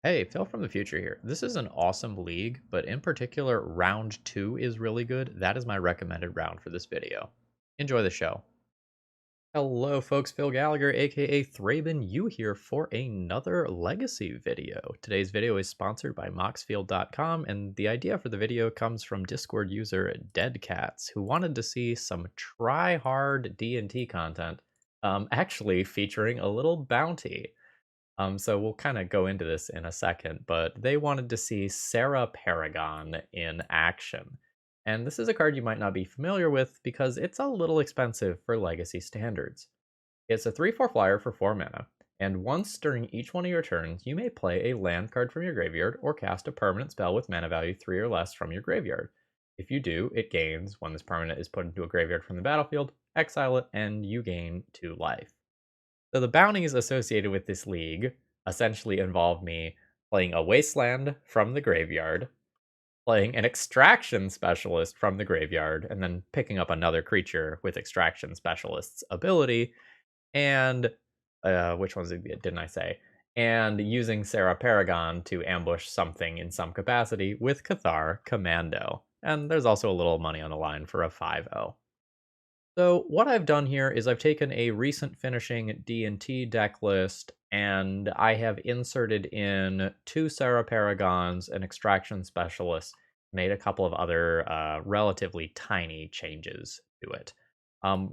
Hey, Phil from the future here. This is an awesome league, but in particular, round 2 is really good. That is my recommended round for this video. Enjoy the show. Hello, folks. Phil Gallagher, aka ThrabenU, here for another Legacy video. Today's video is sponsored by Moxfield.com, and the idea for the video comes from Discord user Deadcats, who wanted to see some try-hard D&T content, actually featuring a little bounty. So we'll kind of go into this in a second, but they wanted to see Serra Paragon in action. And this is a card you might not be familiar with because it's a little expensive for Legacy standards. It's a 3/4 flyer for 4 mana, and once during each one of your turns, you may play a land card from your graveyard or cast a permanent spell with mana value 3 or less from your graveyard. If you do, it gains when this permanent is put into a graveyard from the battlefield, exile it, and you gain 2 life. So the bounties associated with this league essentially involve me playing a wasteland from the graveyard, playing an extraction specialist from the graveyard, and then picking up another creature with extraction specialist's ability, and which ones didn't I say? And using Serra Paragon to ambush something in some capacity with Cathar Commando. And there's also a little money on the line for a 5/0. So what I've done here is I've taken a recent finishing D&T deck list and I have inserted in 2 Serra Paragons, an Extraction Specialist, made a couple of other relatively tiny changes to it.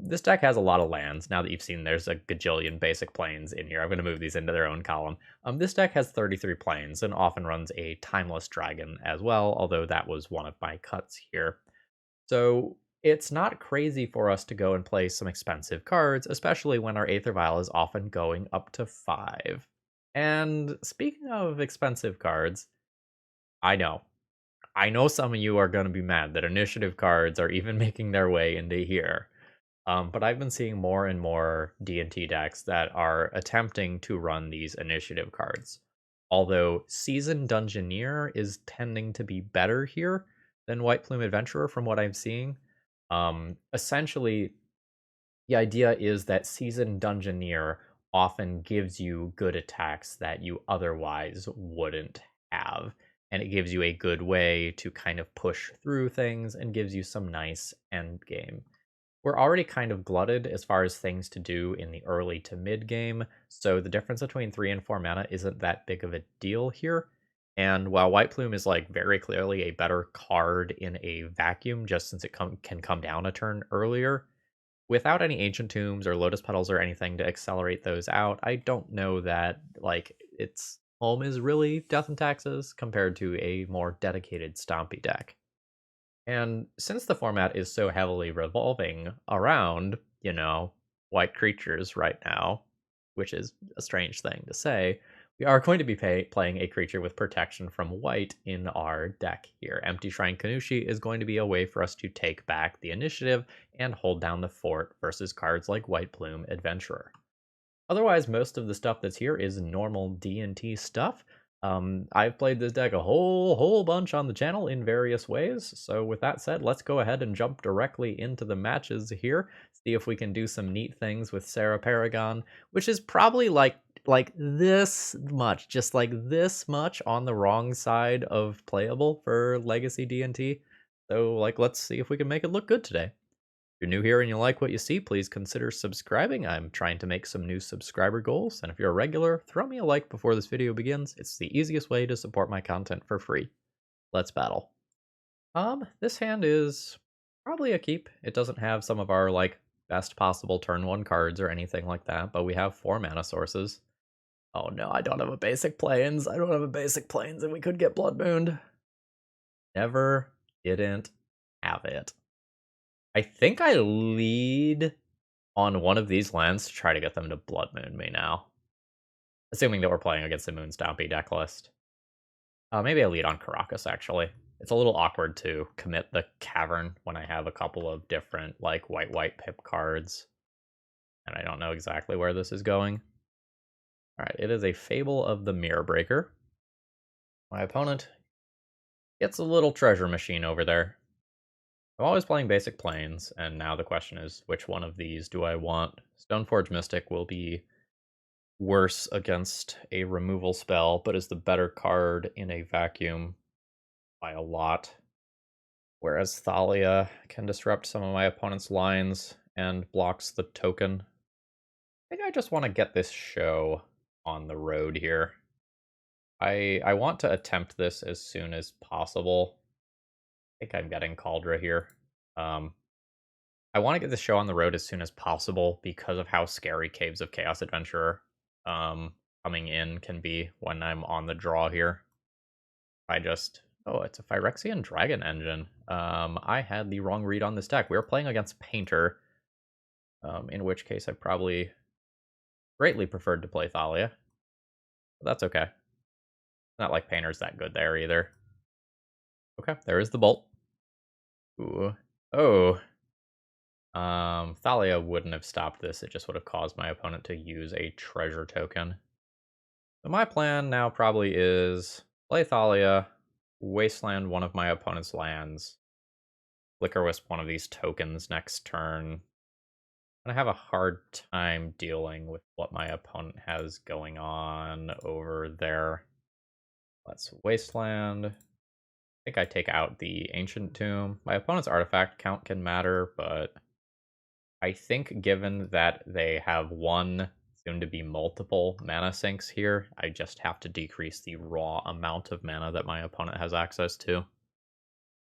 This deck has a lot of lands. Now that you've seen there's a gajillion basic planes in here, I'm going to move these into their own column. This deck has 33 planes and often runs a Timeless Dragon as well, although that was one of my cuts here. So it's not crazy for us to go and play some expensive cards, especially when our Aether Vial is often going up to 5. And speaking of expensive cards, I know. I know some of you are going to be mad that initiative cards are even making their way into here. But I've been seeing more and more D&T decks that are attempting to run these initiative cards. Although Seasoned Dungeoneer is tending to be better here than White Plume Adventurer from what I'm seeing. Essentially, the idea is that Seasoned Dungeoneer often gives you good attacks that you otherwise wouldn't have. And it gives you a good way to kind of push through things and gives you some nice end game. We're already kind of glutted as far as things to do in the early to mid game, so the difference between 3 and 4 mana isn't that big of a deal here. And while White Plume is like very clearly a better card in a vacuum, just since it can come down a turn earlier, without any Ancient Tombs or Lotus Petals or anything to accelerate those out, I don't know that like its home is really Death and Taxes compared to a more dedicated Stompy deck. And since the format is so heavily revolving around, white creatures right now, which is a strange thing to say, we are going to be playing a creature with protection from white in our deck here. Empty Shrine Kanushi is going to be a way for us to take back the initiative and hold down the fort versus cards like White Plume Adventurer. Otherwise, most of the stuff that's here is normal D&T stuff. I've played this deck a whole bunch on the channel in various ways. So with that said, let's go ahead and jump directly into the matches here. See if we can do some neat things with Serra Paragon, which is probably like this much, just like this much on the wrong side of playable for Legacy D&T. So let's see if we can make it look good today. If you're new here and you like what you see, please consider subscribing. I'm trying to make some new subscriber goals, and if you're a regular, throw me a like before this video begins. It's the easiest way to support my content for free. Let's battle. This hand is probably a keep. It doesn't have some of our best possible turn 1 cards or anything like that, but we have 4 mana sources. Oh no, I don't have a basic plains. I don't have a basic plains, and we could get Blood Mooned. Never didn't have it. I think I lead on one of these lands to try to get them to Blood Moon me now. Assuming that we're playing against the Moon Stompy deck list. Maybe I lead on Karakas, actually. It's a little awkward to commit the Cavern when I have a couple of different, white pip cards. And I don't know exactly where this is going. Alright, it is a Fable of the Mirror Breaker. My opponent gets a little treasure machine over there. I'm always playing basic planes, and now the question is, which one of these do I want? Stoneforge Mystic will be worse against a removal spell, but is the better card in a vacuum by a lot. Whereas Thalia can disrupt some of my opponent's lines and blocks the token. I think I just want to get this show on the road here. I want to attempt this as soon as possible. I think I'm getting Caldra here. I want to get this show on the road as soon as possible because of how scary Caves of Chaos Adventurer coming in can be when I'm on the draw here. Oh, it's a Phyrexian Dragon Engine. I had the wrong read on this deck. We were playing against Painter, in which case I probably greatly preferred to play Thalia. But that's okay. Not like Painter's that good there either. Okay, there is the bolt. Ooh. Oh. Thalia wouldn't have stopped this. It just would have caused my opponent to use a treasure token. So my plan now probably is play Thalia, wasteland one of my opponent's lands, Flicker Wisp one of these tokens next turn. I have a hard time dealing with what my opponent has going on over there. Let's wasteland. I think I take out the Ancient Tomb. My opponent's artifact count can matter, but I think given that they have one, soon to be multiple mana sinks here, I just have to decrease the raw amount of mana that my opponent has access to.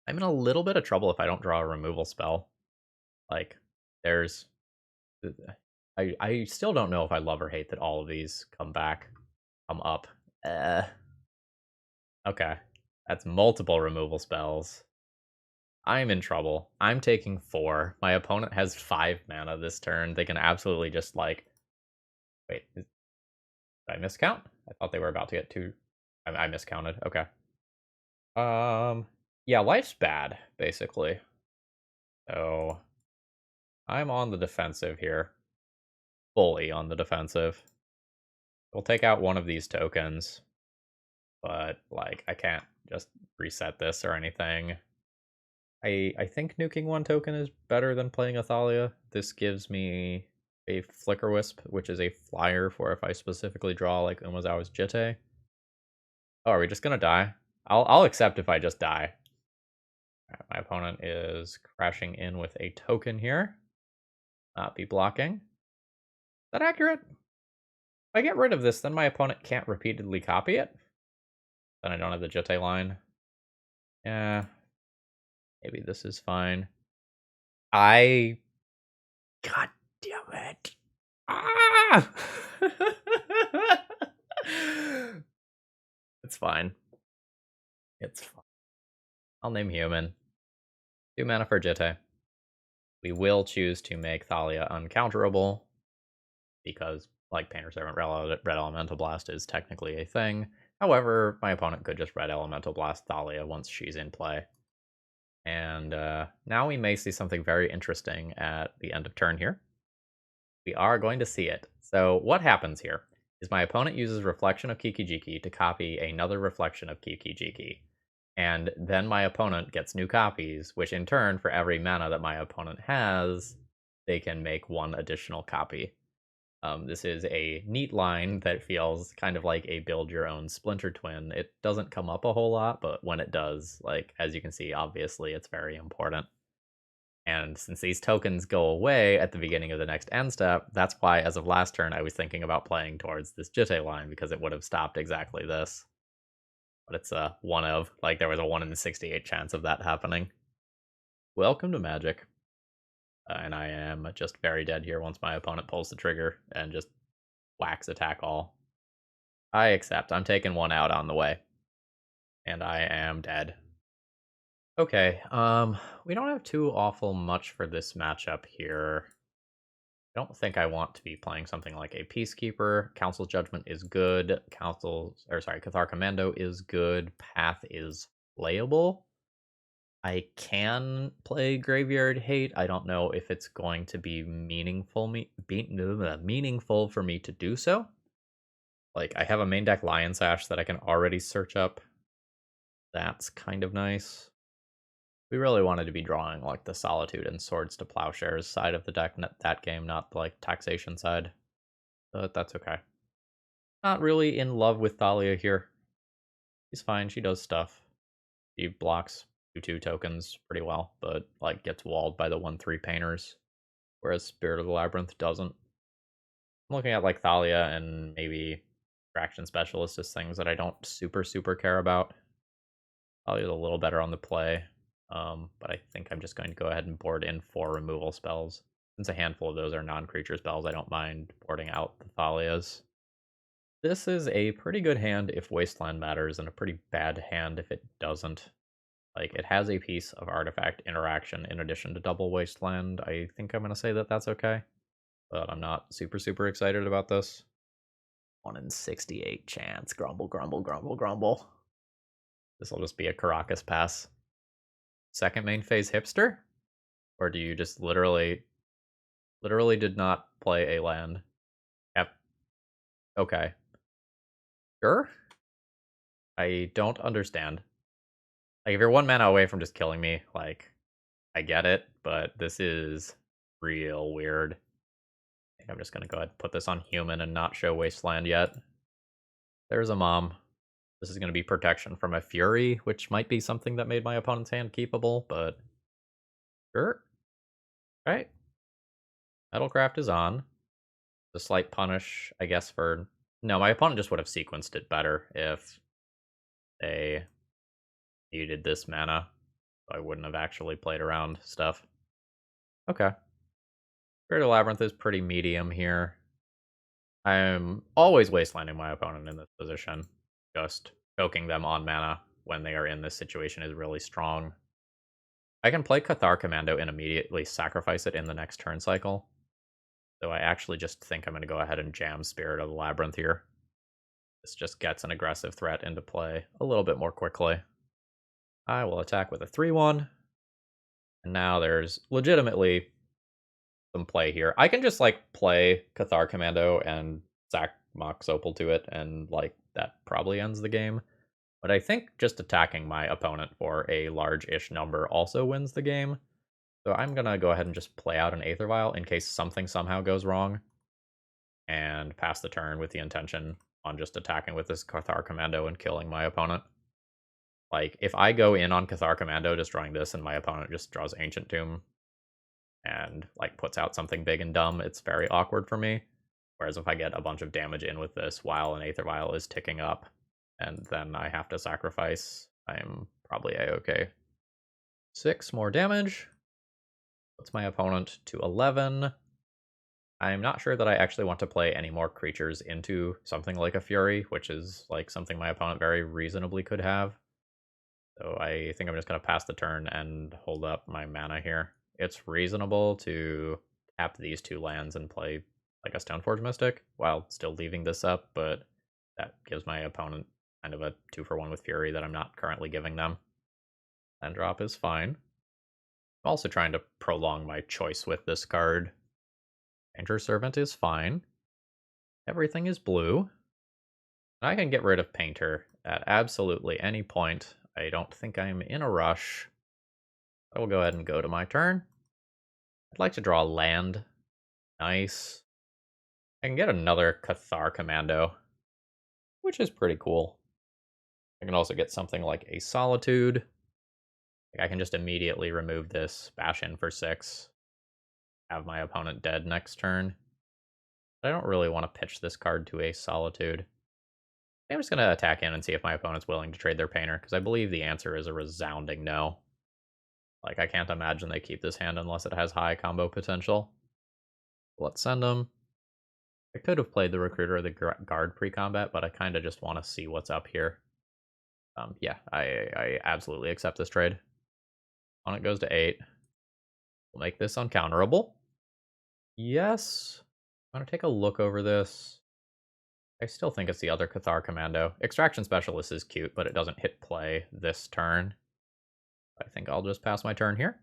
I'm in a little bit of trouble if I don't draw a removal spell. Like, there's... I still don't know if I love or hate that all of these come up. Okay. That's multiple removal spells. I'm in trouble. I'm taking 4. My opponent has 5 mana this turn. They can absolutely just, like... Wait, did I miscount? I thought they were about to get 2. I miscounted. Okay. Yeah, life's bad, basically. So, I'm on the defensive here. Fully on the defensive. We'll take out one of these tokens. But, like, I can't just reset this or anything. I think nuking one token is better than playing Athalia. This gives me a Flicker Wisp, which is a flyer for if I specifically draw like Umezawa's Jitte. Oh, are we just gonna die? I'll accept if I just die. Right, my opponent is crashing in with a token here. Not be blocking. Is that accurate? If I get rid of this, then my opponent can't repeatedly copy it. Then I don't have the Jitte line. Yeah. Maybe this is fine. God damn it. Ah! It's fine. It's fine. I'll name human. 2 mana for Jitte. We will choose to make Thalia uncounterable because, like Painter Servant, Red Elemental Blast is technically a thing. However, my opponent could just Red Elemental Blast Thalia once she's in play. And now we may see something very interesting at the end of turn here. We are going to see it. So what happens here is my opponent uses Reflection of Kiki-Jiki to copy another Reflection of Kiki-Jiki. And then my opponent gets new copies, which in turn, for every mana that my opponent has, they can make 1 additional copy. This is a neat line that feels kind of like a build your own Splinter Twin. It doesn't come up a whole lot, but when it does, like, as you can see, obviously it's very important. And since these tokens go away at the beginning of the next end step, that's why, as of last turn, I was thinking about playing towards this Jitte line, because it would have stopped exactly this. But it's a 1 of, like, there was a 1 in 68 chance of that happening. Welcome to Magic. And I am just very dead here once my opponent pulls the trigger and just whacks attack all. I accept. I'm taking 1 out on the way. And I am dead. Okay, we don't have too awful much for this matchup here. I don't think I want to be playing something like a Peacekeeper. Council's Judgment is good. Cathar Commando is good. Path is playable. I can play Graveyard Hate. I don't know if it's going to be meaningful for me to do so. Like, I have a main deck Lion Sash that I can already search up. That's kind of nice. We really wanted to be drawing like the Solitude and Swords to Plowshares side of the deck that game, not like Taxation side. But that's okay. Not really in love with Thalia here. She's fine, she does stuff. She blocks 2/2 tokens pretty well, but like gets walled by the 1/3 painters, whereas Spirit of the Labyrinth doesn't. I'm looking at like Thalia and maybe Fraction Specialist as things that I don't super care about. Thalia's a little better on the play, but I think I'm just going to go ahead and board in 4 removal spells. Since a handful of those are non-creature spells, I don't mind boarding out the Thalias. This is a pretty good hand if Wasteland matters, and a pretty bad hand if it doesn't. Like, it has a piece of artifact interaction in addition to double Wasteland. I think I'm going to say that that's okay, but I'm not super excited about this. 1 in 68 chance. Grumble, grumble, grumble, grumble. This will just be a Caracas pass. Second main phase hipster? Or do you just literally did not play a land? Yep. Okay. Sure? I don't understand. Like, if you're 1 mana away from just killing me, like, I get it, but this is real weird. I think I'm just gonna go ahead and put this on human and not show Wasteland yet. There's a mom. This is gonna be protection from a Fury, which might be something that made my opponent's hand keepable, but sure. Right. Metalcraft is on. The slight punish, I guess, for... No, my opponent just would have sequenced it better if they needed this mana. I wouldn't have actually played around stuff. Okay. Spirit of Labyrinth is pretty medium here. I'm always wastelanding my opponent in this position. Just choking them on mana when they are in this situation is really strong. I can play Cathar Commando and immediately sacrifice it in the next turn cycle. So I actually just think I'm going to go ahead and jam Spirit of the Labyrinth here. This just gets an aggressive threat into play a little bit more quickly. I will attack with a 3/1. And now there's legitimately some play here. I can just like play Cathar Commando and sack Mox Opal to it, and like that probably ends the game. But I think just attacking my opponent for a large-ish number also wins the game. So I'm gonna go ahead and just play out an Aether Vial in case something somehow goes wrong, and pass the turn with the intention on just attacking with this Cathar Commando and killing my opponent. Like, if I go in on Cathar Commando destroying this and my opponent just draws Ancient Tomb and like puts out something big and dumb, it's very awkward for me. Whereas if I get a bunch of damage in with this while an Aether Vial is ticking up, and then I have to sacrifice, I'm probably a-okay. 6 more damage. Puts my opponent to 11. I'm not sure that I actually want to play any more creatures into something like a Fury, which is like something my opponent very reasonably could have. So I think I'm just going to pass the turn and hold up my mana here. It's reasonable to tap these 2 lands and play like a Stoneforge Mystic while still leaving this up, but that gives my opponent kind of a 2-for-1 with Fury that I'm not currently giving them. Land drop is fine. I'm also trying to prolong my choice with this card. Painter Servant is fine. Everything is blue. And I can get rid of Painter at absolutely any point. I don't think I'm in a rush. I will go ahead and go to my turn. I'd like to draw a land. Nice. I can get another Cathar Commando, which is pretty cool. I can also get something like a Solitude. Like, I can just immediately remove this, bash in for 6, have my opponent dead next turn. But I don't really want to pitch this card to a Solitude. I'm just going to attack in and see if my opponent's willing to trade their Painter, because I believe the answer is a resounding no. Like, I can't imagine they keep this hand unless it has high combo potential. Let's send them. I could have played the Recruiter or the Guard pre-combat, but I kind of just want to see what's up here. Yeah, I absolutely accept this trade. Opponent goes to 8. We'll make this uncounterable. Yes. I'm going to take a look over this. I still think it's the other Cathar Commando. Extraction Specialist is cute, but it doesn't hit play this turn. I think I'll just pass my turn here.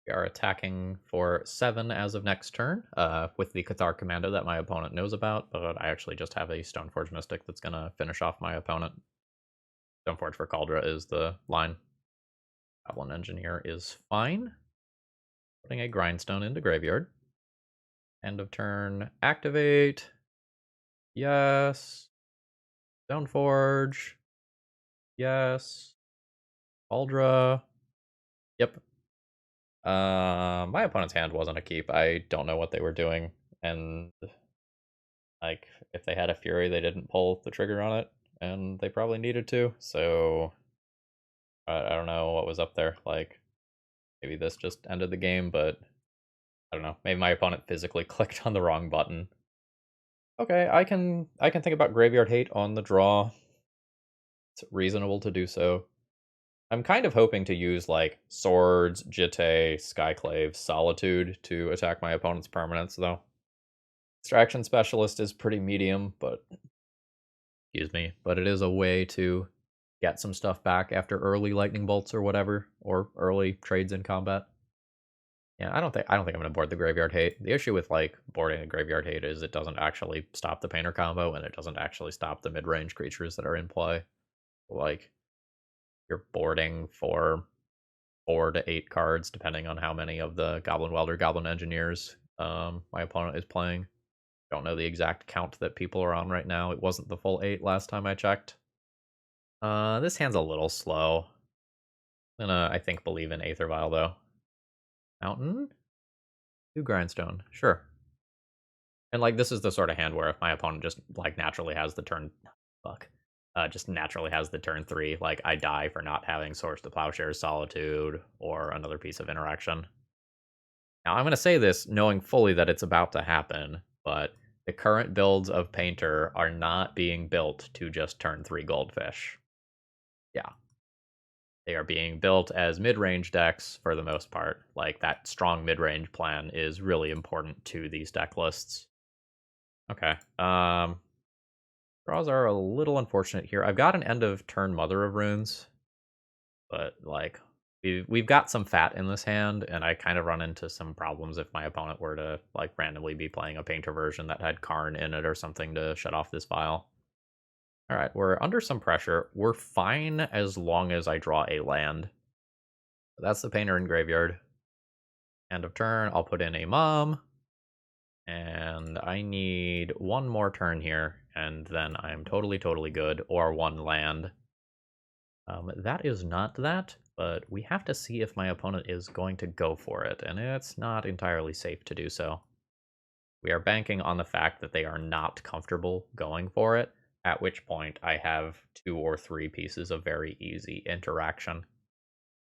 We are attacking for 7 as of next turn, with the Cathar Commando that my opponent knows about, but I actually just have a Stoneforge Mystic that's going to finish off my opponent. Stoneforge for Kaldra is the line. Goblin Engineer is fine. Putting a Grindstone into Graveyard. End of turn, activate. Yes. Stoneforge. Yes. Aldra. Yep. My opponent's hand wasn't a keep. I don't know what they were doing, and like if they had a fury, they didn't pull the trigger on it, and they probably needed to. So I don't know what was up there. Like maybe this just ended the game, but I don't know. Maybe my opponent physically clicked on the wrong button. Okay, I can think about Graveyard Hate on the draw. It's reasonable to do so. I'm kind of hoping to use like Swords, Jitte, Skyclave, Solitude to attack my opponent's permanents, though. Extraction Specialist is pretty medium, but excuse me, but it is a way to get some stuff back after early lightning bolts or whatever, or early trades in combat. Yeah, I don't think I'm gonna board the Graveyard Hate. The issue with like boarding the Graveyard Hate is it doesn't actually stop the Painter combo, and it doesn't actually stop the mid-range creatures that are in play. Like you're boarding for 4 to 8 cards, depending on how many of the Goblin Welder, Goblin Engineers my opponent is playing. Don't know the exact count that people are on right now. It wasn't the full 8 last time I checked. This hand's a little slow. I'm gonna, I think, believe in Aether Vial, though. Mountain? 2 Grindstone. Sure. And, like, this is the sort of hand where if my opponent just, like, naturally has the turn... Fuck. Just naturally has the turn 3, like, I die for not having Source to Plowshare's Solitude or another piece of interaction. Now, I'm going to say this knowing fully that it's about to happen, but the current builds of Painter are not being built to just turn 3 Goldfish. Yeah. They are being built as mid-range decks for the most part. Like, that strong mid-range plan is really important to these deck lists. Okay. Draws are a little unfortunate here. I've got an end of turn Mother of Runes, but, like, we've got some fat in this hand, and I kind of run into some problems if my opponent were to like randomly be playing a Painter version that had Karn in it or something to shut off this file. All right, we're under some pressure. We're fine as long as I draw a land. That's the Painter in graveyard. End of turn, I'll put in a Mom, and I need one more turn here, and then I'm totally good, or one land. That is not that, but we have to see if my opponent is going to go for it, and it's not entirely safe to do so. We are banking on the fact that they are not comfortable going for it, at which point I have 2 or 3 pieces of very easy interaction.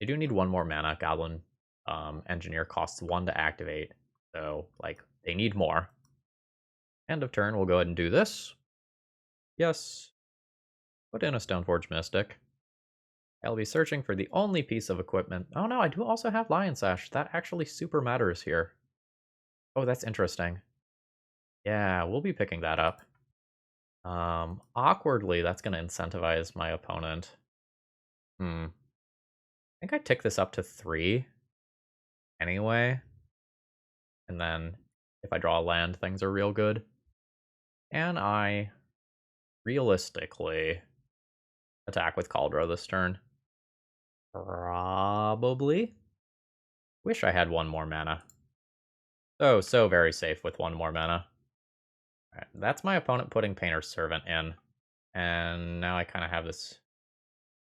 They do need 1 more mana. Goblin Engineer costs 1 to activate, so like they need more. End of turn, we'll go ahead and do this. Yes. Put in a Stoneforge Mystic. I'll be searching for the only piece of equipment. Oh no, I do also have Lion Sash. That actually super matters here. Oh, that's interesting. Yeah, we'll be picking that up. Awkwardly, that's going to incentivize my opponent. I think I tick this up to 3 anyway. And then if I draw a land, things are real good. And I realistically attack with Caldra this turn. Probably. Wish I had 1 more mana. Oh, so very safe with 1 more mana. All right, that's my opponent putting Painter's Servant in. And now I kind of have this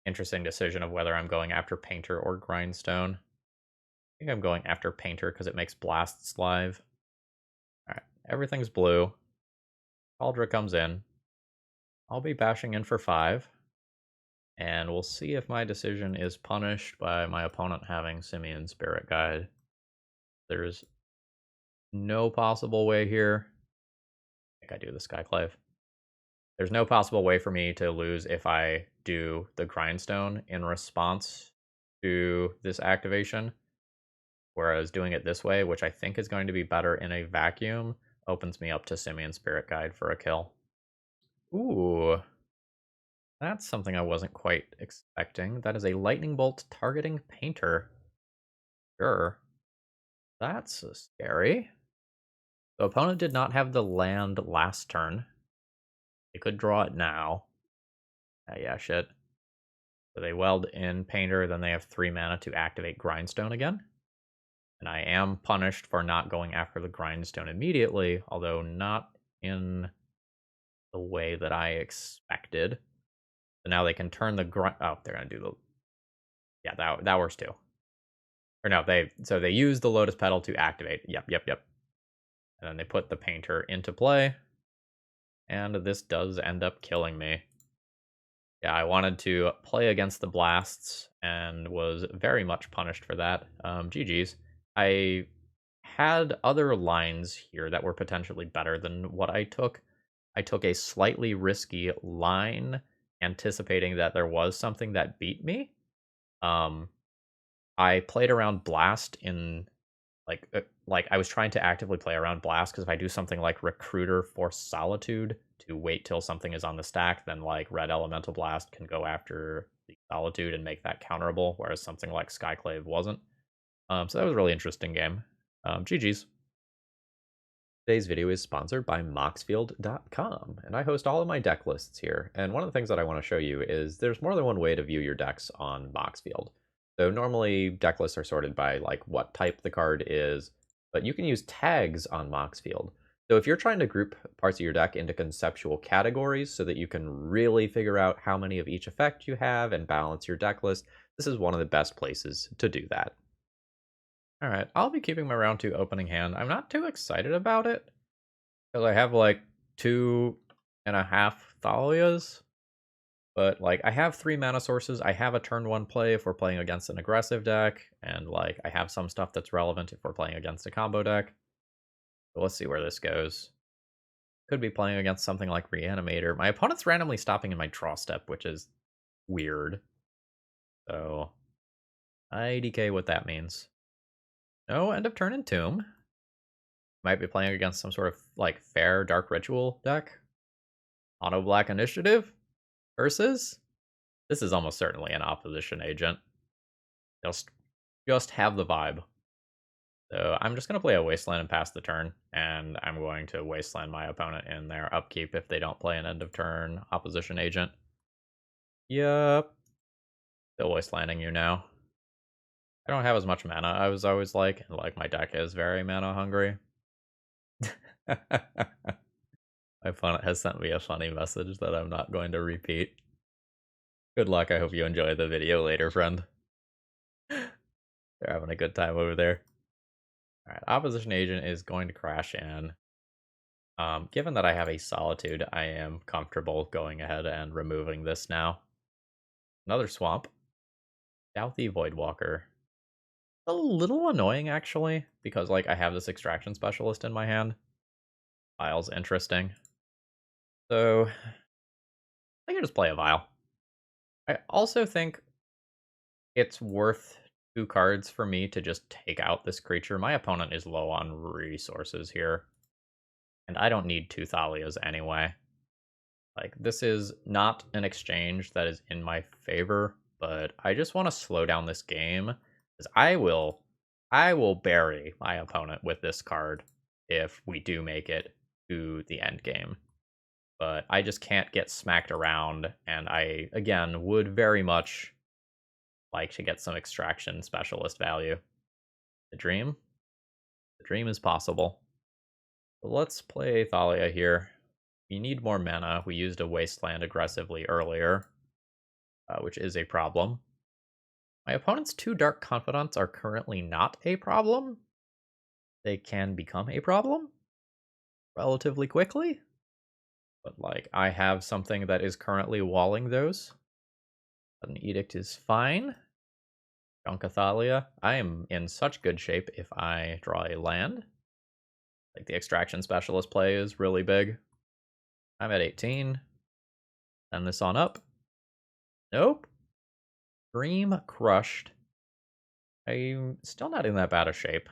interesting decision of whether I'm going after Painter or Grindstone. I think I'm going after Painter because it makes blasts live. All right, everything's blue. Caldra comes in. I'll be bashing in for 5. And we'll see if my decision is punished by my opponent having Simian Spirit Guide. There's no possible way here. I think I do the Skyclave. There's no possible way for me to lose if I do the Grindstone in response to this activation. Whereas doing it this way, which I think is going to be better in a vacuum, opens me up to Simian Spirit Guide for a kill. Ooh. That's something I wasn't quite expecting. That is a Lightning Bolt targeting Painter. Sure. That's scary. The opponent did not have the land last turn. They could draw it now. Yeah, shit. So they weld in Painter, then they have 3 mana to activate Grindstone again. And I am punished for not going after the Grindstone immediately, although not in the way that I expected. So now they can turn the grunt. Oh, they're gonna do the. Yeah, that works too. Or no, they use the Lotus Petal to activate. Yep. And then they put the Painter into play. And this does end up killing me. Yeah, I wanted to play against the blasts and was very much punished for that. GG's. I had other lines here that were potentially better than what I took. I took a slightly risky line, anticipating that there was something that beat me. I played around blast in like I was trying to actively play around blast because if I do something like recruiter for solitude to wait till something is on the stack, then like red elemental blast can go after the solitude and make that counterable, whereas something like skyclave wasn't. So that was a really interesting game. GG's. Today's video is sponsored by moxfield.com, and I host all of my deck lists here. And one of the things that I want to show you is there's more than one way to view your decks on Moxfield. So normally deck lists are sorted by like what type the card is, but you can use tags on Moxfield. So if you're trying to group parts of your deck into conceptual categories so that you can really figure out how many of each effect you have and balance your deck list, this is one of the best places to do that. All right, I'll be keeping my round 2 opening hand. I'm not too excited about it because I have like 2.5 Thalias, but like I have 3 mana sources. I have a turn 1 play if we're playing against an aggressive deck, and like I have some stuff that's relevant if we're playing against a combo deck. So let's see where this goes. Could be playing against something like Reanimator. My opponent's randomly stopping in my draw step, which is weird. So IDK what that means. No, end of turn Entomb. Might be playing against some sort of like fair Dark Ritual deck. Mono Black Initiative versus. This is almost certainly an opposition agent. Just have the vibe. So I'm just gonna play a Wasteland and pass the turn, and I'm going to Wasteland my opponent in their upkeep if they don't play an end of turn opposition agent. Yup. Still Wastelanding you now. I don't have as much mana. I was always like my deck is very mana hungry. My opponent has sent me a funny message that I'm not going to repeat. Good luck. I hope you enjoy the video later, friend. They're having a good time over there. All right, opposition agent is going to crash in. Given that I have a Solitude, I am comfortable going ahead and removing this now. Another swamp. Douthy Voidwalker. A little annoying, actually, because like I have this Extraction Specialist in my hand. Vial's interesting. So I can just play a Vial. I also think it's worth 2 cards for me to just take out this creature. My opponent is low on resources here. And I don't need 2 Thalias anyway. Like, this is not an exchange that is in my favor, but I just want to slow down this game. Because I will bury my opponent with this card if we do make it to the end game. But I just can't get smacked around, and I, again, would very much like to get some Extraction Specialist value. The dream is possible. But let's play Thalia here. We need more mana. We used a Wasteland aggressively earlier, which is a problem. My opponent's 2 Dark Confidants are currently not a problem. They can become a problem relatively quickly. But like, I have something that is currently walling those. An Edict is fine. Junkathalia. I am in such good shape if I draw a land. Like, the Extraction Specialist play is really big. I'm at 18. Send this on up. Nope. Dream crushed. I'm still not in that bad of shape.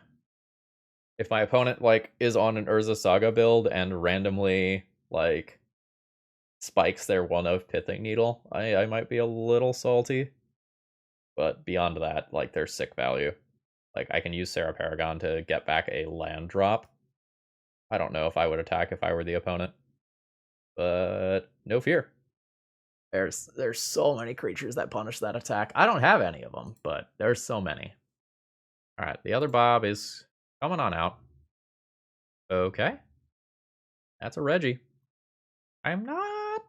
If my opponent like is on an Urza Saga build and randomly like spikes their 1-of Pithing Needle, I might be a little salty. But beyond that, like, there's sick value. Like, I can use Serra Paragon to get back a land drop. I don't know if I would attack if I were the opponent. But no fear. There's so many creatures that punish that attack. I don't have any of them, but there's so many. All right, the other Bob is coming on out. Okay. That's a Reggie. I'm not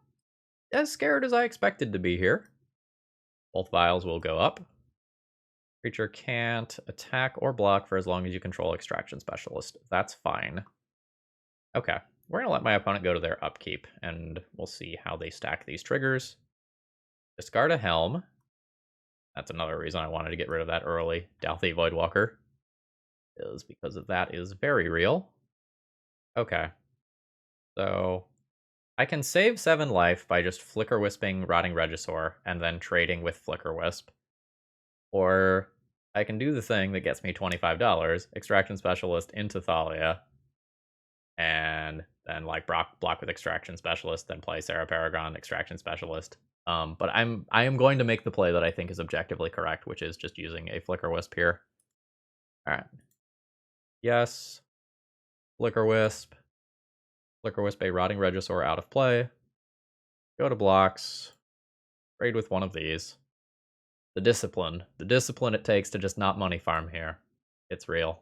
as scared as I expected to be here. Both vials will go up. Creature can't attack or block for as long as you control Extraction Specialist. That's fine. Okay, we're going to let my opponent go to their upkeep, and we'll see how they stack these triggers. Discard a Helm. That's another reason I wanted to get rid of that early. Dalthy Voidwalker is because of that is very real. Okay, so I can save 7 life by just Flicker Wisping Rotting Regisaur and then trading with Flicker Wisp. Or I can do the thing that gets me $25, Extraction Specialist into Thalia, and then like block with Extraction Specialist, then play Serra Paragon, Extraction Specialist. But I am going to make the play that I think is objectively correct, which is just using a Flicker Wisp here. All right. Yes. Flicker Wisp. Flicker Wisp a Rotting Regisaur out of play. Go to blocks. Trade with one of these. The discipline it takes to just not money farm here. It's real.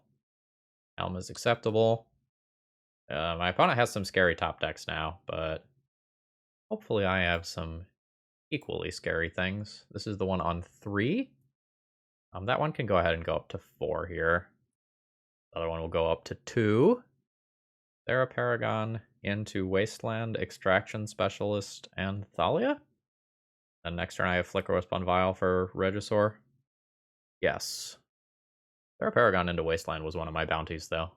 Helm is acceptable. My opponent has some scary top decks now, but hopefully I have some equally scary things. This is the one on 3. That one can go ahead and go up to 4 here. The other one will go up to 2. Serra Paragon into Wasteland, Extraction Specialist, and Thalia. Then next turn I have Flicker Wisp on Vial for Regisaur. Yes. Serra Paragon into Wasteland was one of my bounties, though.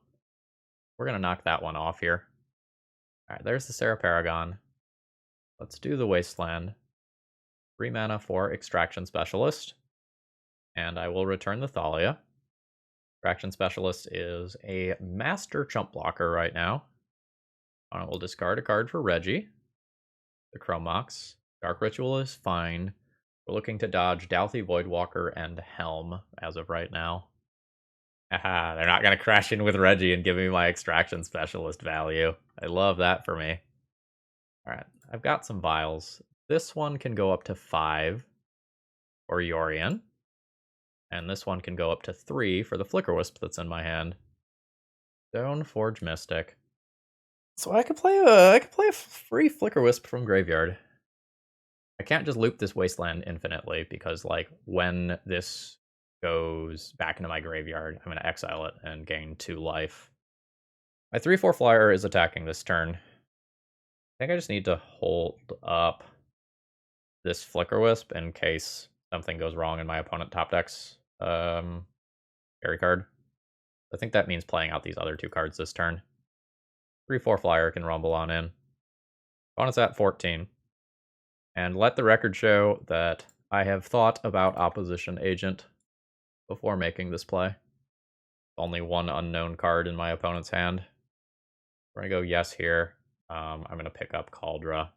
We're going to knock that one off here. Alright, there's the Serra Paragon. Let's do the Wasteland. 3 mana for Extraction Specialist. And I will return the Thalia. Extraction Specialist is a master chump blocker right now. I will discard a card for Reggie. The Chromox. Dark Ritual is fine. We're looking to dodge Dalthy Voidwalker and Helm as of right now. Aha, they're not going to crash in with Reggie and give me my Extraction Specialist value. I love that for me. Alright, I've got some vials. This one can go up to 5 for Yorion. And this one can go up to 3 for the Flicker Wisp that's in my hand. Stoneforge Mystic. So I could play a free Flicker Wisp from Graveyard. I can't just loop this Wasteland infinitely because, like, when this goes back into my graveyard, I'm going to exile it and gain 2 life. My 3/4 flyer is attacking this turn. I think I just need to hold up this Flicker Wisp in case something goes wrong in my opponent top decks. Carry card. I think that means playing out these other 2 cards this turn. 3/4 flyer can rumble on in. Opponent's at 14. And let the record show that I have thought about Opposition Agent before making this play. Only 1 unknown card in my opponent's hand. We're going to go yes here. I'm going to pick up Caldra.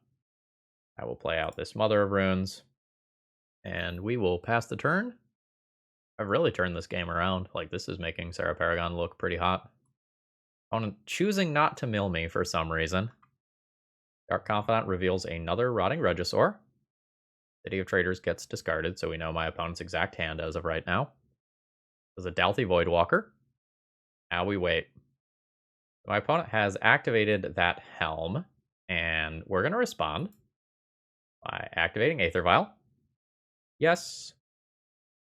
I will play out this Mother of Runes. And we will pass the turn. I've really turned this game around. Like, this is making Serra Paragon look pretty hot. Opponent choosing not to mill me for some reason. Dark Confidant reveals another Rotting Regisaur. City of Traders gets discarded, so we know my opponent's exact hand as of right now. There's a Dalthy Voidwalker. Now we wait. My opponent has activated that Helm, and we're going to respond by activating Aether Vial. Yes.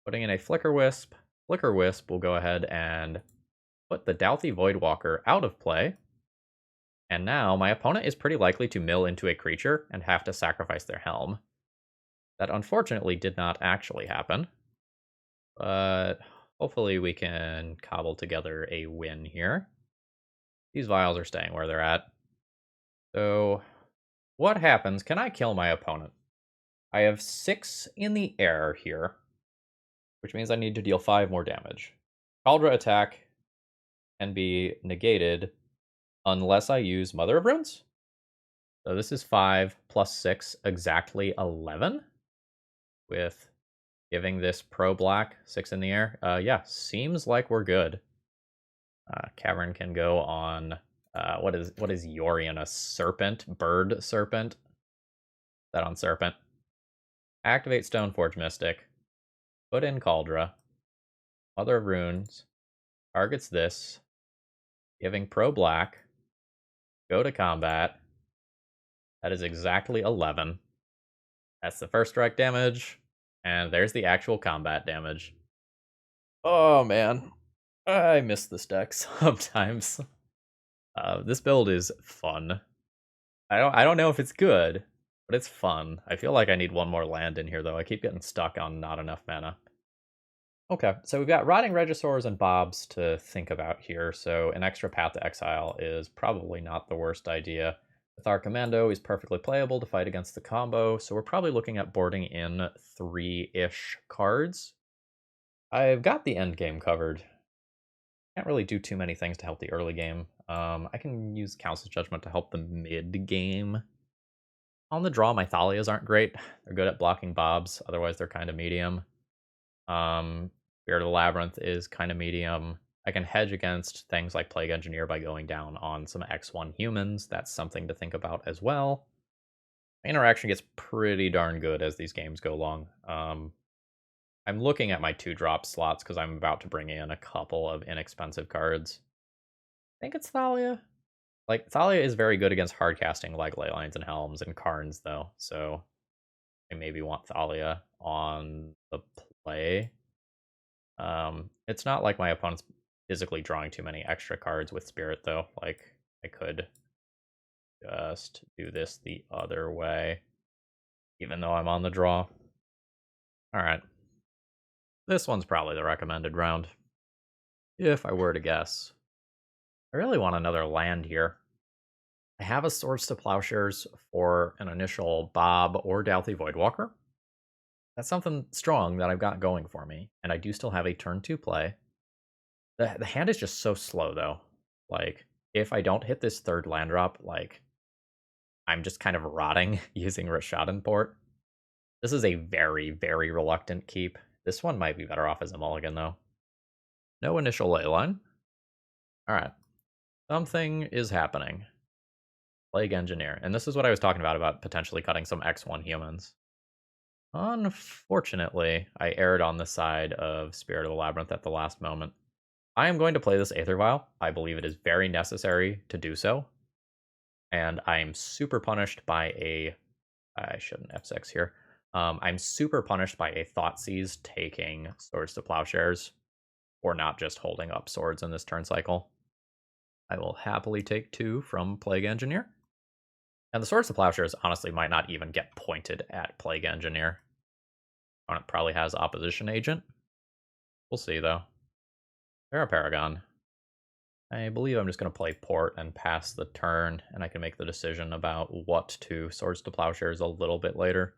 Putting in a Flicker Wisp. Flicker Wisp will go ahead and put the Dalthy Voidwalker out of play. And now my opponent is pretty likely to mill into a creature and have to sacrifice their Helm. That unfortunately did not actually happen. But hopefully we can cobble together a win here. These vials are staying where they're at. So what happens? Can I kill my opponent? I have 6 in the air here, which means I need to deal 5 more damage. Caldra attack can be negated unless I use Mother of Runes. So this is 5 plus 6, exactly 11. With giving this pro black 6 in the air. Yeah, seems like we're good. Cavern can go on, what is Yorion? A serpent? Bird serpent? That on serpent. Activate Stoneforge Mystic. Put in Caldra. Mother of Runes. Targets this. Giving pro black. Go to combat. That is exactly 11. That's the first strike damage, and there's the actual combat damage. Oh man, I miss this deck sometimes. This build is fun. I don't know if it's good, but it's fun. I feel like I need one more land in here though. I keep getting stuck on not enough mana. Okay, so we've got Rotting Regisaurs and Bobs to think about here, so an extra Path to Exile is probably not the worst idea. With our Commando, he's perfectly playable to fight against the combo, so we're probably looking at boarding in 3-ish cards. I've got the end game covered. Can't really do too many things to help the early game. I can use Council's Judgment to help the mid game. On the draw, my Thalias aren't great. They're good at blocking Bobs, otherwise they're kind of medium. Spirit of the Labyrinth is kind of medium. I can hedge against things like Plague Engineer by going down on some X1 humans. That's something to think about as well. Interaction gets pretty darn good as these games go along. I'm looking at my 2-drop slots because I'm about to bring in a couple of inexpensive cards. I think it's Thalia. Like, Thalia is very good against hard casting like Leylines and Helms and Karns, though, so I maybe want Thalia on the play. It's not like my opponent's physically drawing too many extra cards with Spirit, though. Like, I could just do this the other way, even though I'm on the draw. Alright. This one's probably the recommended round, if I were to guess. I really want another land here. I have a Swords to Plowshares for an initial Bob or Douthie Voidwalker. That's something strong that I've got going for me, and I do still have a turn 2 play. The hand is just so slow, though. Like, if I don't hit this third land drop, like, I'm just kind of rotting using Rashadan Port. This is a very, very reluctant keep. This one might be better off as a mulligan, though. No initial leyline. Alright. Something is happening. Plague Engineer. And this is what I was talking about potentially cutting some X1 humans. Unfortunately, I erred on the side of Spirit of the Labyrinth at the last moment. I am going to play this Aether Vial. I believe it is very necessary to do so. And I'm super punished by a... I shouldn't F6 here. I'm super punished by a Thoughtseize taking Swords to Plowshares, or not just holding up swords in this turn cycle. I will happily take 2 from Plague Engineer. And the Swords to Plowshares honestly might not even get pointed at Plague Engineer. It probably has Opposition Agent. We'll see, though. Serra Paragon. I believe I'm just going to play Port and pass the turn, and I can make the decision about what to Swords to Plowshares a little bit later.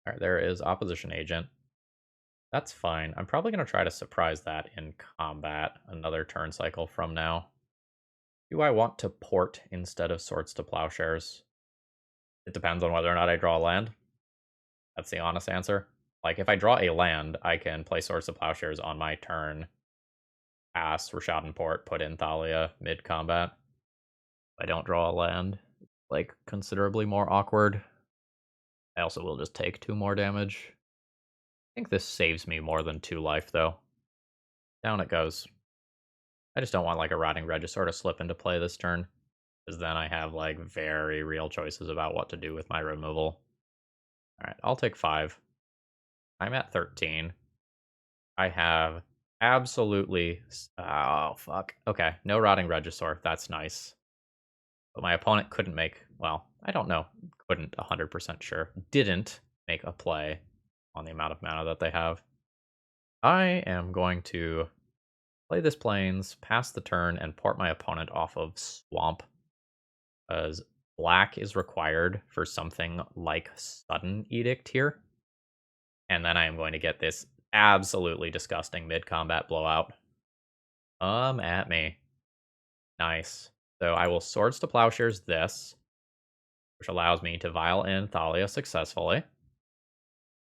Alright, there is Opposition Agent. That's fine. I'm probably going to try to surprise that in combat another turn cycle from now. Do I want to Port instead of Swords to Plowshares? It depends on whether or not I draw a land. That's the honest answer. Like, if I draw a land, I can play Swords to Plowshares on my turn, pass Rashadan Port, put in Thalia mid-combat. If I don't draw a land, it's, like, considerably more awkward. I also will just take 2 more damage. I think this saves me more than 2 life, though. Down it goes. I just don't want, like, a Rotting Regisaur to slip into play this turn, because then I have, like, very real choices about what to do with my removal. Alright, I'll take 5. I'm at 13. I have absolutely... Oh, fuck. Okay, no Rotting Regisaur. That's nice. But my opponent couldn't make... Well, I don't know. Couldn't 100% sure. Didn't make a play on the amount of mana that they have. I am going to play this Plains, pass the turn, and port my opponent off of Swamp. Because black is required for something like Sudden Edict here. And then I am going to get this absolutely disgusting mid-combat blowout. At me. Nice. So I will Swords to Plowshares this, which allows me to Vial in Thalia successfully.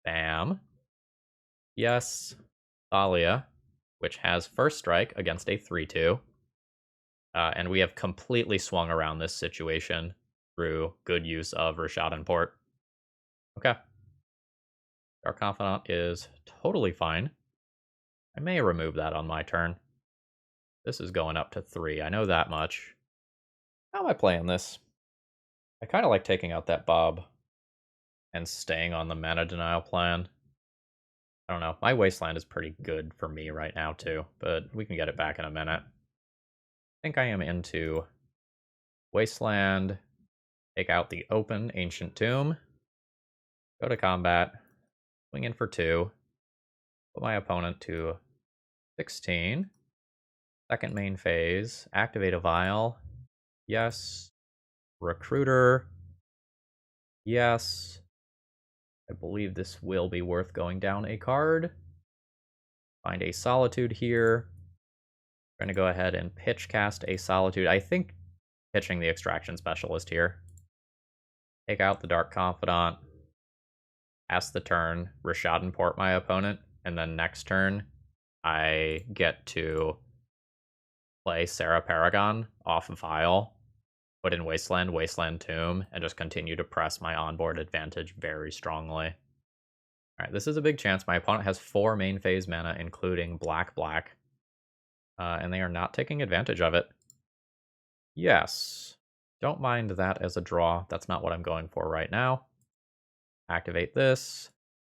Bam. Yes, Thalia, which has first strike against a 3-2. And we have completely swung around this situation through good use of Rashadan Port. Okay. Dark Confidant is totally fine. I may remove that on my turn. This is going up to 3. I know that much. How am I playing this? I kind of like taking out that Bob and staying on the mana denial plan. I don't know. My Wasteland is pretty good for me right now, too, but we can get it back in a minute. I think I am into Wasteland, take out the open Ancient Tomb, go to combat, swing in for 2, put my opponent to 16. Second main phase, activate a vial. Yes. Recruiter. Yes. I believe this will be worth going down a card. Find a Solitude here. We're going to go ahead and pitch cast a Solitude. I think pitching the Extraction Specialist here. Take out the Dark Confidant. Pass the turn. Rishadan Port my opponent. And then next turn, I get to play Serra Paragon off of Vial, put in Wasteland, Wasteland Tomb, and just continue to press my onboard advantage very strongly. Alright, this is a big chance. My opponent has 4 main phase mana, including black, and they are not taking advantage of it. Yes. Don't mind that as a draw. That's not what I'm going for right now. Activate this.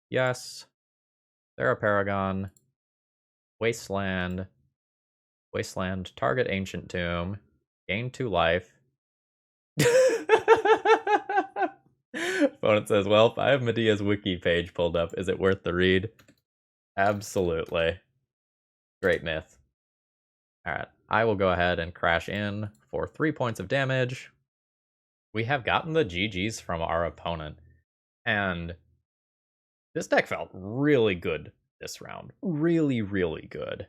Yes. Serra Paragon. Wasteland. Wasteland, target Ancient Tomb. Gain 2 life. Opponent says, well, if I have Medea's wiki page pulled up, is it worth the read? Absolutely. Great myth. Alright, I will go ahead and crash in for 3 points of damage. We have gotten the GGs from our opponent, and this deck felt really good this round. Really, really good.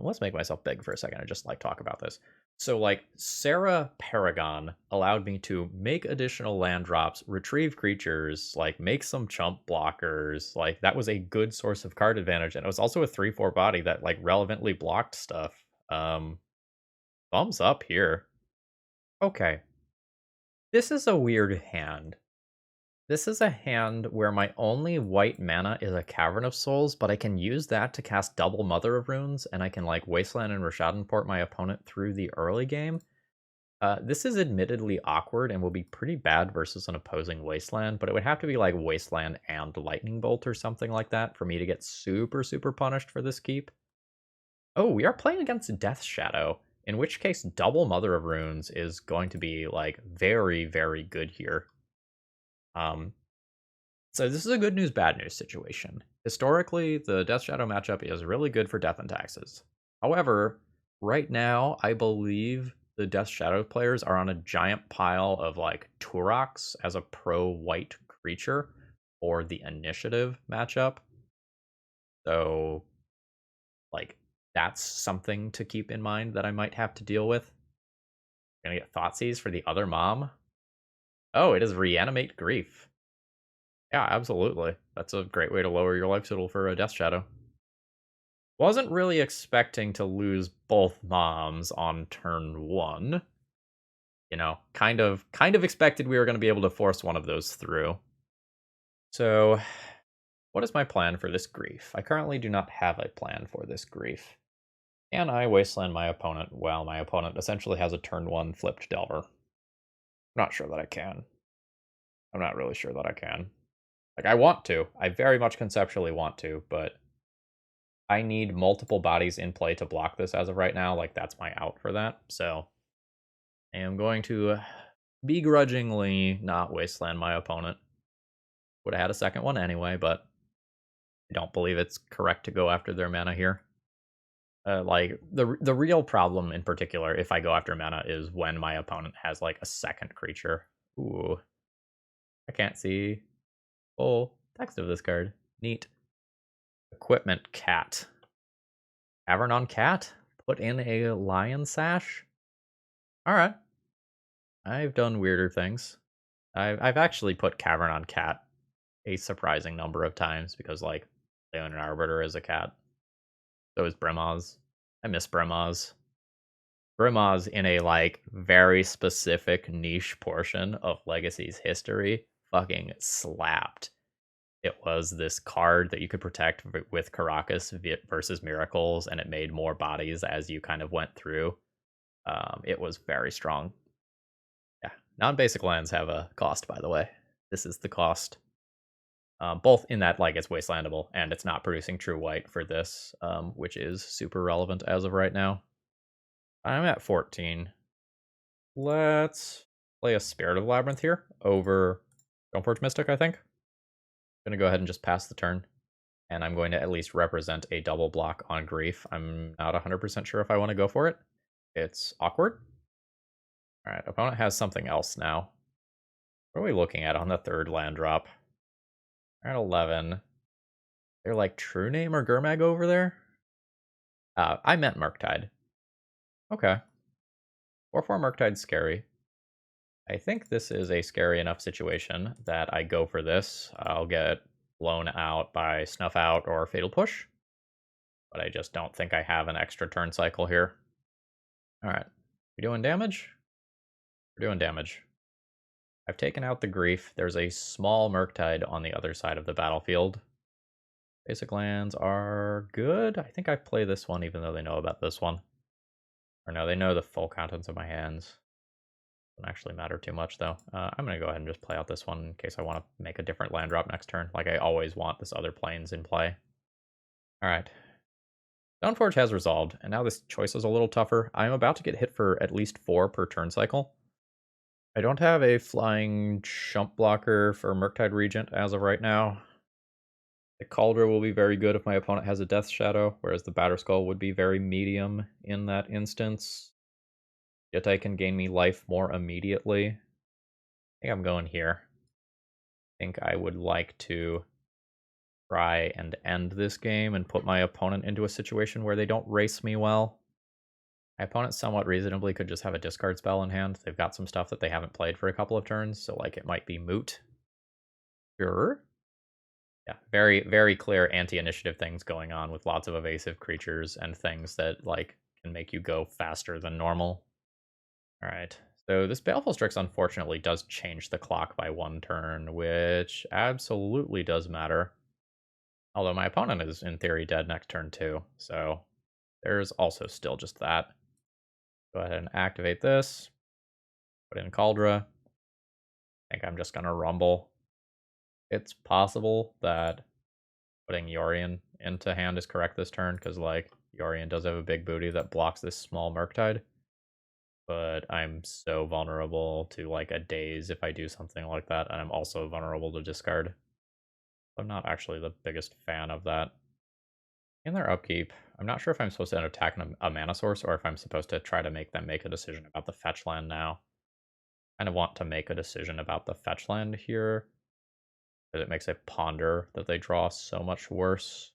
Let's make myself big for a second and just talk about this. So Serra Paragon allowed me to make additional land drops, retrieve creatures, make some chump blockers. That was a good source of card advantage, and it was also a 3/4 body that relevantly blocked stuff. Thumbs up here. Okay. This is a weird hand. This is a hand where my only white mana is a Cavern of Souls, but I can use that to cast double Mother of Runes, and I can Wasteland and Rishadan Port my opponent through the early game. This is admittedly awkward and will be pretty bad versus an opposing Wasteland, but it would have to be Wasteland and Lightning Bolt or something like that for me to get super, super punished for this keep. Oh, we are playing against Death Shadow, in which case double Mother of Runes is going to be very, very good here. So this is a good news, bad news situation. Historically, the Death Shadow matchup is really good for Death and Taxes. However, right now, I believe the Death Shadow players are on a giant pile of Turox as a pro-white creature for the initiative matchup. So, that's something to keep in mind that I might have to deal with. Gonna get Thoughtseize for the other mom. Oh, it is Reanimate Grief. Yeah, absolutely. That's a great way to lower your life total for a Death Shadow. Wasn't really expecting to lose both moms on turn 1. You know, kind of expected we were going to be able to force one of those through. So, what is my plan for this grief? I currently do not have a plan for this grief. Can I Wasteland my opponent while my opponent essentially has a turn 1 flipped Delver? I'm not sure that I can. I'm not really sure that I can. I want to. I very much conceptually want to, but I need multiple bodies in play to block this as of right now. That's my out for that. So I am going to begrudgingly not Wasteland my opponent. Would have had a second one anyway, but I don't believe it's correct to go after their mana here. The real problem in particular, if I go after mana, is when my opponent has a second creature. Ooh. I can't see full text of this card. Neat. Equipment Cat. Cavern on Cat? Put in a Lion Sash? Alright. I've done weirder things. I've actually put Cavern on Cat a surprising number of times because, Leonin Arbiter is a cat. So is Brimaz. I miss Brimaz. Brimaz in a, very specific niche portion of Legacy's history fucking slapped. It was this card that you could protect with Karakas versus Miracles, and it made more bodies as you kind of went through. It was very strong. Yeah, Non-basic lands have a cost, by the way. This is the cost. Both in that like it's wastelandable and it's not producing true white for this, which is super relevant as of right now. I'm at 14. Let's play a Spirit of Labyrinth here over Stoneforge Mystic, I think. I'm going to go ahead and just pass the turn. And I'm going to at least represent a double block on Grief. I'm not 100% sure if I want to go for it. It's awkward. All right, opponent has something else now. What are we looking at on the third land drop? We're at 11. They're like True Name or Gurmag over there? I meant Murktide. Okay. 4/4 Murktide's scary. I think this is a scary enough situation that I go for this. I'll get blown out by Snuff Out or Fatal Push. But I just don't think I have an extra turn cycle here. Alright. We doing damage? We're doing damage. I've taken out the Grief. There's a small Murktide on the other side of the battlefield. Basic lands are good. I think I play this one even though they know about this one. Or no, they know the full contents of my hands. Doesn't actually matter too much though. I'm going to go ahead and just play out this one in case I want to make a different land drop next turn. Like I always want this other planes in play. Alright. Stoneforge has resolved, and now this choice is a little tougher. I'm about to get hit for at least 4 per turn cycle. I don't have a flying chump blocker for Murktide Regent as of right now. The Cauldron will be very good if my opponent has a Death Shadow, whereas the Batterskull would be very medium in that instance. Yet I can gain me life more immediately. I think I'm going here. I think I would like to try and end this game and put my opponent into a situation where they don't race me well. My opponent somewhat reasonably could just have a discard spell in hand. They've got some stuff that they haven't played for a couple of turns, so like it might be moot. Sure. Yeah, very, very clear anti-initiative things going on with lots of evasive creatures and things that like can make you go faster than normal. All right, so this Baleful Strix unfortunately does change the clock by 1 turn, which absolutely does matter. Although my opponent is in theory dead next turn too, so there's also still just that. Go ahead and activate this. Put in Cauldron. I think I'm just going to Rumble. It's possible that putting Yorion into hand is correct this turn, because like Yorion does have a big booty that blocks this small Murktide. But I'm so vulnerable to like a Daze if I do something like that, and I'm also vulnerable to discard. I'm not actually the biggest fan of that. In their upkeep, I'm not sure if I'm supposed to attack a mana source or if I'm supposed to try to make them make a decision about the fetch land now. I kind of want to make a decision about the fetch land here, because it makes a ponder that they draw so much worse.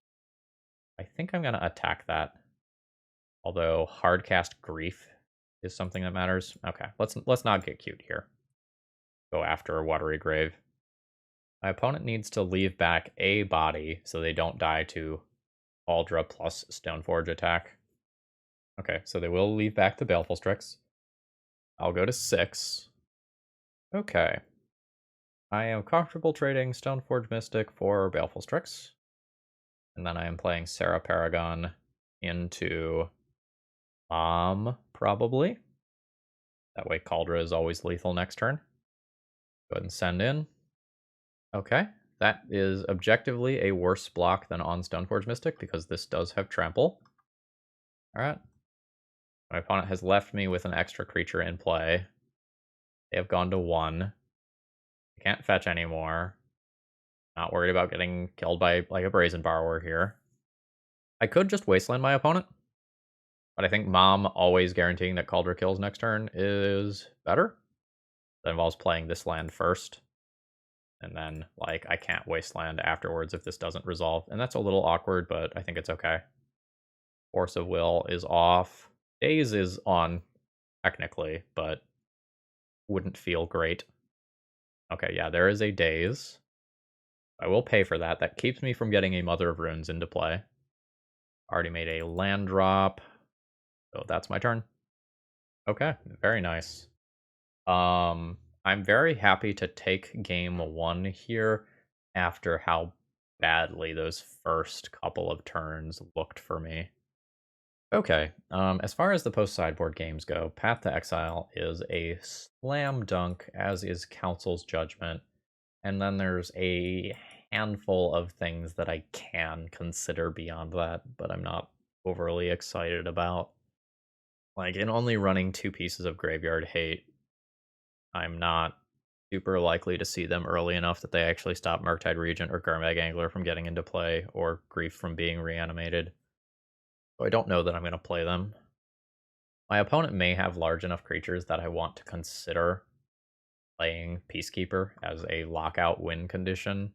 I think I'm going to attack that. Although hardcast Grief is something that matters. Okay, let's not get cute here. Go after Watery Grave. My opponent needs to leave back a body so they don't die to Aldra plus Stoneforge attack. Okay, so they will leave back the Baleful Strix. I'll go to 6. Okay. I am comfortable trading Stoneforge Mystic for Baleful Strix. And then I am playing Serra Paragon into probably. That way Cauldron is always lethal next turn. Go ahead and send in. Okay, that is objectively a worse block than on Stoneforge Mystic because this does have trample. Alright. My opponent has left me with an extra creature in play. They have gone to 1. I can't fetch anymore. Not worried about getting killed by like a Brazen Borrower here. I could just wasteland my opponent, but I think Mom always guaranteeing that Cauldron kills next turn is better. That involves playing this land first. And then, like, I can't wasteland afterwards if this doesn't resolve. And that's a little awkward, but I think it's okay. Force of Will is off. Daze is on, technically, but wouldn't feel great. Okay, yeah, there is a Daze. I will pay for that. That keeps me from getting a Mother of Runes into play. Already made a land drop. So that's my turn. Okay, very nice. I'm very happy to take game 1 here after how badly those first couple of turns looked for me. Okay, as far as the post-sideboard games go, Path to Exile is a slam dunk, as is Council's Judgment, and then there's a handful of things that I can consider beyond that, but I'm not overly excited about. Like, in only running 2 pieces of Graveyard Hate, I'm not super likely to see them early enough that they actually stop Murktide Regent or Garmag Angler from getting into play, or Grief from being reanimated. So I don't know that I'm going to play them. My opponent may have large enough creatures that I want to consider playing Peacekeeper as a lockout win condition.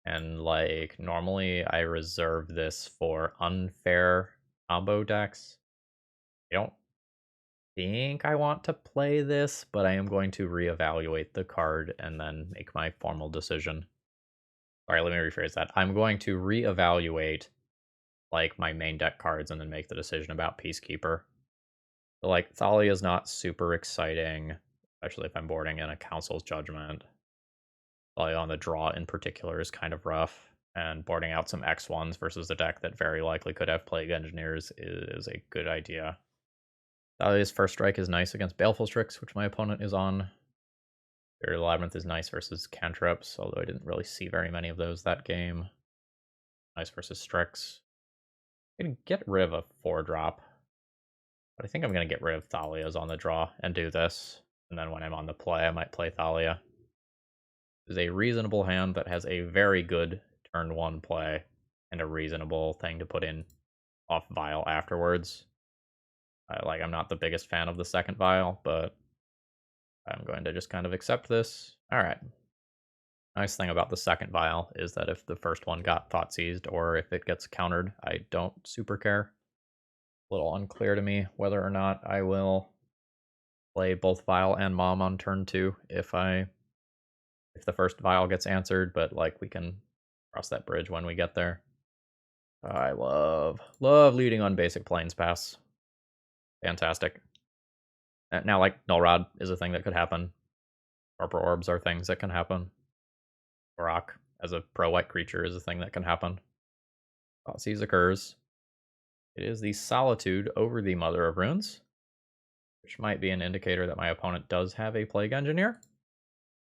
And like, normally I reserve this for unfair combo decks. I don't think I want to play this, but I am going to reevaluate the card and then make my formal decision. Alright, let me rephrase that. I'm going to reevaluate like my main deck cards and then make the decision about Peacekeeper. So, like, Thalia is not super exciting, especially if I'm boarding in a Council's Judgment. Thalia on the draw in particular is kind of rough, and boarding out some X1s versus a deck that very likely could have Plague Engineers is a good idea. Thalia's First Strike is nice against Baleful Strix, which my opponent is on. Their Labyrinth is nice versus Cantrips, although I didn't really see very many of those that game. Nice versus Strix. I can get rid of a 4-drop. But I think I'm going to get rid of Thalia's on the draw and do this. And then when I'm on the play, I might play Thalia. This is a reasonable hand that has a very good turn 1 play and a reasonable thing to put in off Vial afterwards. I'm not the biggest fan of the second Vial, but I'm going to just kind of accept this. Alright. Nice thing about the second Vial is that if the first one got Thought Seized or if it gets countered, I don't super care. A little unclear to me whether or not I will play both Vial and Mom on turn 2 if the first Vial gets answered, but like we can cross that bridge when we get there. I love leading on basic Plains Pass. Fantastic. Now, like, Null Rod is a thing that could happen. Torpor Orbs are things that can happen. Rock as a pro-white creature is a thing that can happen. Thoughtseize occurs. It is the Solitude over the Mother of Runes, which might be an indicator that my opponent does have a Plague Engineer.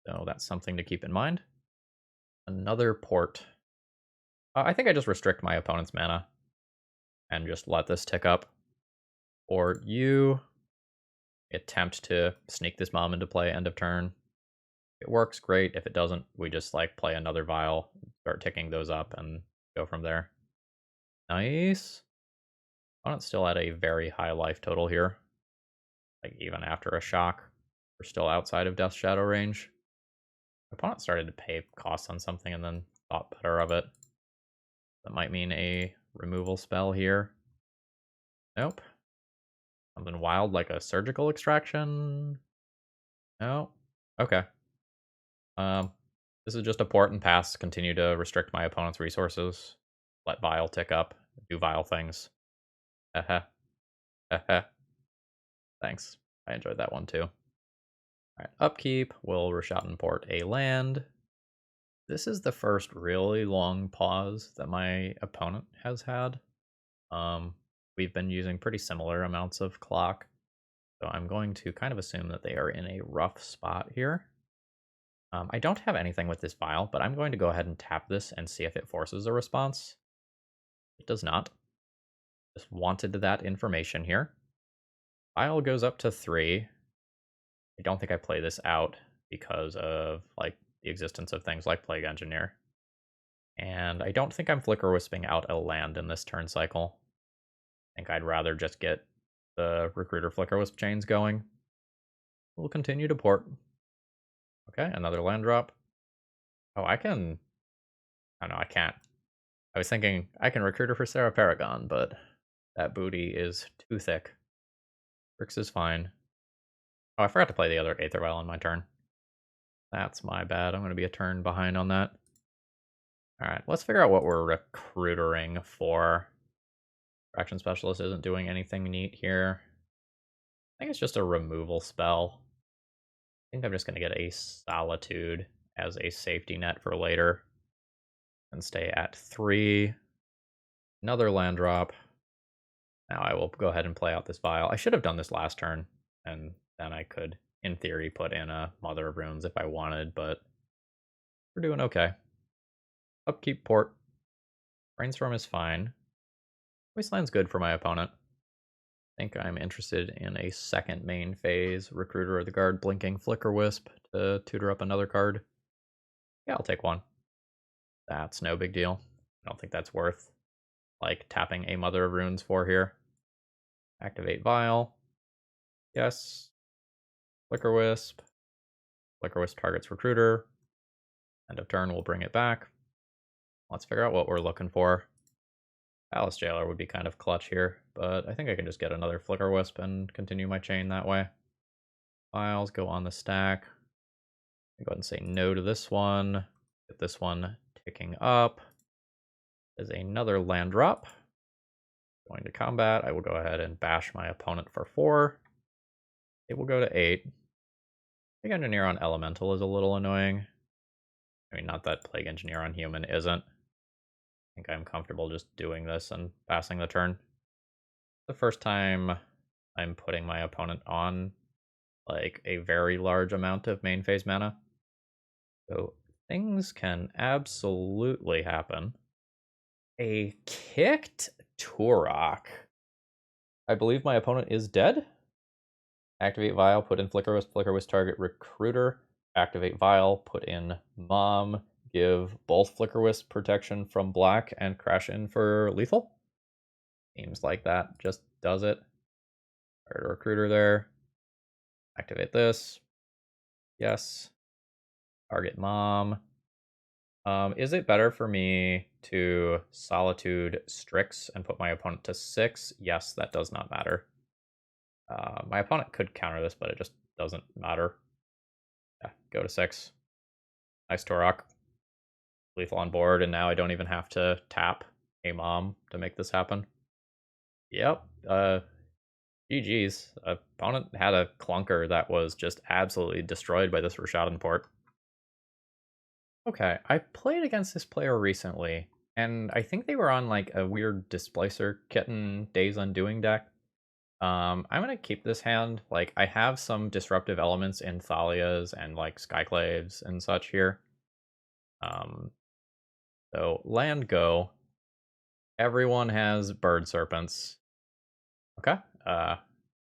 So that's something to keep in mind. Another port. I think I just restrict my opponent's mana and just let this tick up. Or you attempt to sneak this Mom into play end of turn. If it works, great. If it doesn't, we just like play another Vial, start ticking those up, and go from there. Nice. Opponent's still at a very high life total here. Like, even after a shock, we're still outside of Death Shadow range. My opponent started to pay costs on something and then thought better of it. That might mean a removal spell here. Nope. Something wild like a surgical extraction? No? Okay. This is just a port and pass. Continue to restrict my opponent's resources. Let Vial tick up. Do Vial things. Thanks. I enjoyed that one too. Alright, upkeep. We'll Rishadan port a land. This is the first really long pause that my opponent has had. We've been using pretty similar amounts of clock, so I'm going to kind of assume that they are in a rough spot here. I don't have anything with this Vial, but I'm going to go ahead and tap this and see if it forces a response. It does not. Just wanted that information here. Vial goes up to 3. I don't think I play this out because of like the existence of things like Plague Engineer. And I don't think I'm Flicker Wisping out a land in this turn cycle. I think I'd rather just get the Recruiter Flicker Wisp chains going. We'll continue to port. Okay, another land drop. Oh, I can... Oh, no, I can't. I was thinking I can Recruiter for Serra Paragon, but that booty is too thick. Brix is fine. Oh, I forgot to play the other Aether Vial on my turn. That's my bad. I'm going to be a turn behind on that. Alright, let's figure out what we're recruitering for. Fraction Specialist isn't doing anything neat here. I think it's just a removal spell. I think I'm just going to get a Solitude as a safety net for later. And stay at 3. Another land drop. Now I will go ahead and play out this Vial. I should have done this last turn, and then I could, in theory, put in a Mother of Runes if I wanted, but we're doing okay. Upkeep Port. Brainstorm is fine. Wasteland's good for my opponent. I think I'm interested in a second main phase Recruiter of the Guard Blinking Flicker Wisp to tutor up another card. Yeah, I'll take one. That's no big deal. I don't think that's worth like tapping a Mother of Runes for here. Activate Vial. Yes. Flicker Wisp. Flicker Wisp targets Recruiter. End of turn, we'll bring it back. Let's figure out what we're looking for. Palace Jailer would be kind of clutch here, but I think I can just get another Flicker Wisp and continue my chain that way. Files go on the stack. Go ahead and say no to this one. Get this one ticking up. There's another land drop. Going to combat, I will go ahead and bash my opponent for 4. It will go to 8. Plague Engineer on Elemental is a little annoying. I mean, not that Plague Engineer on Human isn't. I think I'm comfortable just doing this and passing the turn. The first time I'm putting my opponent on like a very large amount of main phase mana. So things can absolutely happen. A kicked Turok. I believe my opponent is dead. Activate Vial, put in Flicker Wisp target Recruiter. Activate Vial, put in Mom, give both Flicker Wisp protection from black, and crash in for lethal. Seems like that just does it. Target a Recruiter there. Activate this. Yes. Target Mom. Is it better for me to Solitude Strix and put my opponent to 6? Yes, that does not matter. My opponent could counter this, but it just doesn't matter. Yeah, go to 6. Nice Turok. Lethal on board, and now I don't even have to tap a Mom to make this happen. Yep. GG's. Opponent had a clunker that was just absolutely destroyed by this Rishadan port. Okay, I played against this player recently, and I think they were on like a weird Displacer Kitten Days Undoing deck. I'm gonna keep this hand. Like, I have some disruptive elements in Thalias and like Skyclaves and such here. So land go. Everyone has Bird Serpents. Okay.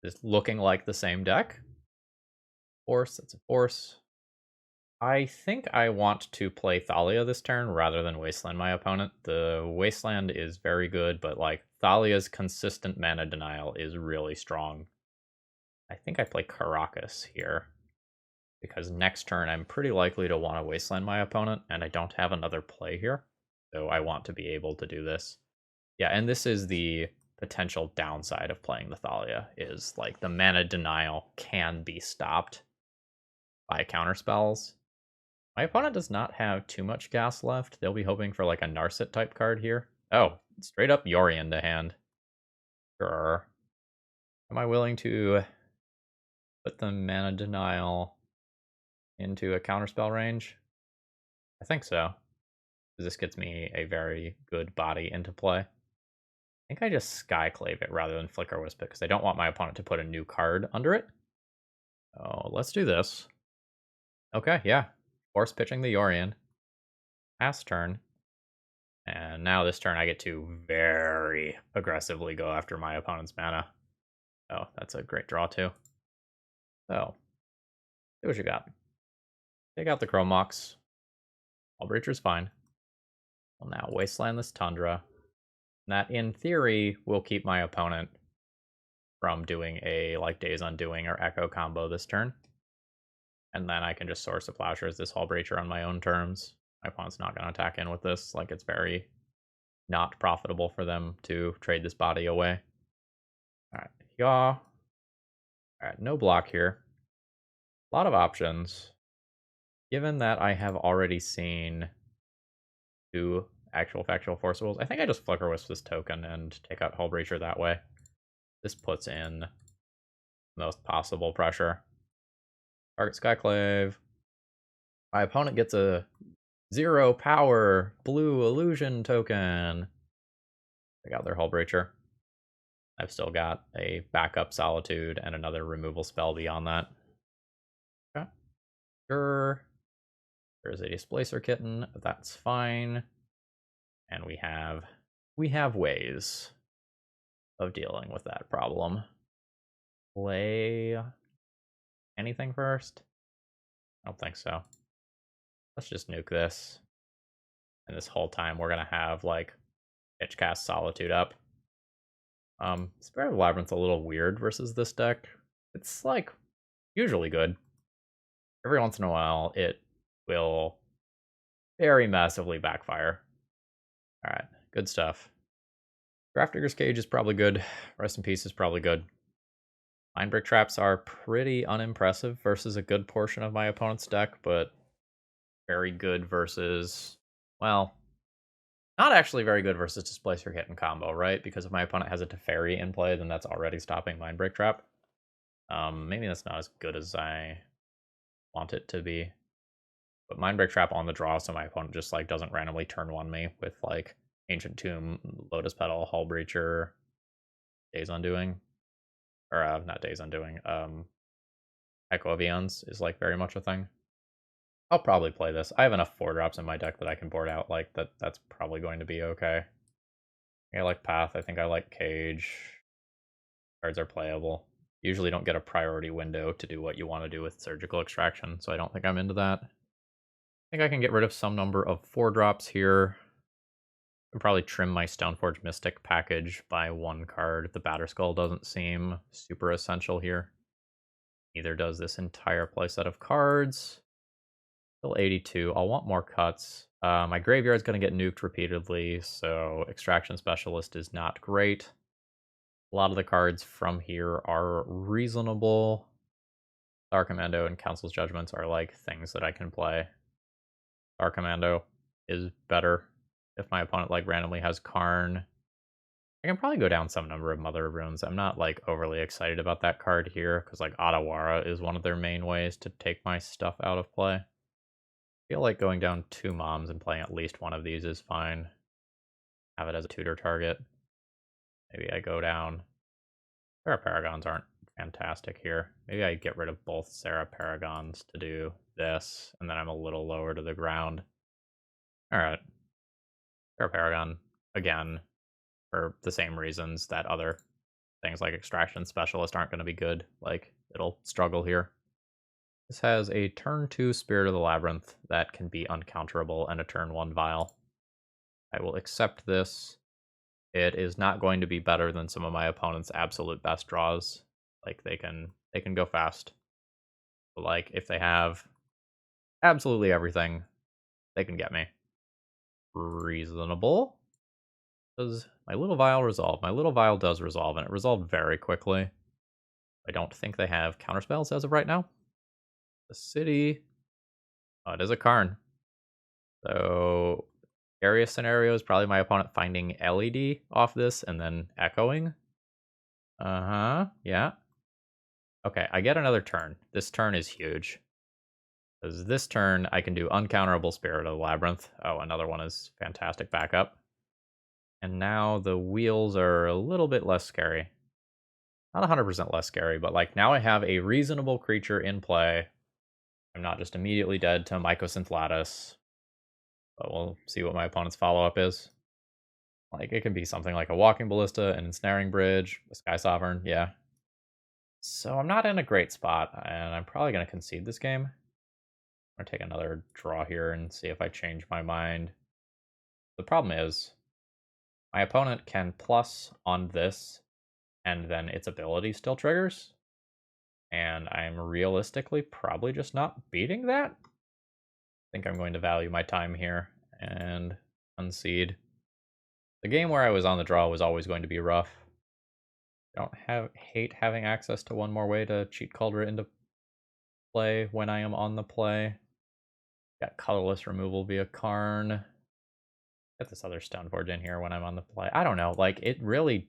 Just looking like the same deck. Force, that's a force. I think I want to play Thalia this turn rather than Wasteland my opponent. The Wasteland is very good, but like Thalia's consistent mana denial is really strong. I think I play Caracas here, because next turn I'm pretty likely to want to Wasteland my opponent, and I don't have another play here, so I want to be able to do this. Yeah, and this is the potential downside of playing the Thalia, is like the mana denial can be stopped by counter spells. My opponent does not have too much gas left. They'll be hoping for like a Narset type card here. Oh, straight up Yorion to hand. Sure. Am I willing to put the mana denial into a counterspell range? I think so. This gets me a very good body into play. I think I just Skyclave it rather than Flicker Wisp it, because I don't want my opponent to put a new card under it. Oh, let's do this. Okay, yeah. Force pitching the Yorion. Pass turn. And now this turn I get to very aggressively go after my opponent's mana. Oh, that's a great draw too. So, see what you got. Take out the Chrome Mox. Breacher's fine. Well, now Wasteland this Tundra. And that, in theory, will keep my opponent from doing a like Days Undoing or Echo combo this turn. And then I can just source a Plowshares this Breacher on my own terms. My opponent's not going to attack in with this. Like, it's very not profitable for them to trade this body away. Alright, yaw. Alright, no block here. A lot of options. Given that I have already seen 2 actual factual forcibles, I think I just Flicker Wisp this token and take out Hullbreacher that way. This puts in most possible pressure. Target Skyclave. My opponent gets a 0 power blue illusion token. Take out their Hullbreacher. I've still got a backup Solitude and another removal spell beyond that. Okay. Sure. There's a Displacer Kitten. That's fine. And we have ways of dealing with that problem. Play anything first? I don't think so. Let's just nuke this. And this whole time we're gonna have like Pitchcast Solitude up. Spirit of Labyrinth's a little weird versus this deck. It's like usually good. Every once in a while it will very massively backfire. Alright, good stuff. Grafdigger's Cage is probably good. Rest in Peace is probably good. Mindbreak Traps are pretty unimpressive versus a good portion of my opponent's deck, but very good versus, well, not actually very good versus Displacer Kitten combo, right? Because if my opponent has a Teferi in play, then that's already stopping Mindbreak Trap. Maybe that's not as good as I want it to be. But Mindbreak Trap on the draw, so my opponent just like doesn't randomly turn one me with like Ancient Tomb, Lotus Petal, Hull Breacher, Days Undoing. Or not Days Undoing. Echo of Eons is like very much a thing. I'll probably play this. I have enough 4-drops in my deck that I can board out. Like that's probably going to be okay. I like Path. I think I like Cage. Cards are playable. Usually don't get a priority window to do what you want to do with Surgical Extraction, so I don't think I'm into that. I think I can get rid of some number of 4-drops here. I'll probably trim my Stoneforge Mystic package by 1 card. The Batterskull doesn't seem super essential here. Neither does this entire playset of cards. Still 82. I'll want more cuts. My graveyard's going to get nuked repeatedly, so Extraction Specialist is not great. A lot of the cards from here are reasonable. Star Commando and Council's Judgments are like things that I can play. Star Commando is better if my opponent like randomly has Karn. I can probably go down some number of Mother of Runes. I'm not like overly excited about that card here because like Otawara is one of their main ways to take my stuff out of play. I feel like going down 2 Moms and playing at least one of these is fine. Have it as a tutor target. Maybe I go down. Serra Paragons aren't fantastic here. Maybe I get rid of both Serra Paragons to do this, and then I'm a little lower to the ground. Alright. Serra Paragon, again, for the same reasons that other things like Extraction Specialist aren't going to be good. Like, it'll struggle here. This has a turn 2 Spirit of the Labyrinth that can be uncounterable and a turn 1 Vial. I will accept this. It is not going to be better than some of my opponent's absolute best draws. Like, they can go fast. But, like, if they have absolutely everything, they can get me. Reasonable. Does my little vial resolve? My little vial does resolve, and it resolved very quickly. I don't think they have counterspells as of right now. The city. Oh, it is a Karn. So, area scenario is probably my opponent finding LED off this and then echoing. Yeah. Okay, I get another turn. This turn is huge. Because this turn, I can do Uncounterable Spirit of the Labyrinth. Oh, another one is fantastic backup. And now the wheels are a little bit less scary. Not 100% less scary, but like now I have a reasonable creature in play. I'm not just immediately dead to Mycosynth Lattice. But we'll see what my opponent's follow-up is. Like, it can be something like a Walking Ballista, an Ensnaring Bridge, a Sky Sovereign, yeah. So I'm not in a great spot, and I'm probably going to concede this game. I'm going to take another draw here and see if I change my mind. The problem is, my opponent can plus on this, and then its ability still triggers. And I'm realistically probably just not beating that. I think I'm going to value my time here and concede. The game where I was on the draw was always going to be rough. I don't hate having access to one more way to cheat Cauldron into play when I am on the play. Got colorless removal via Karn. Get this other Stoneforge in here when I'm on the play. I don't know, like it really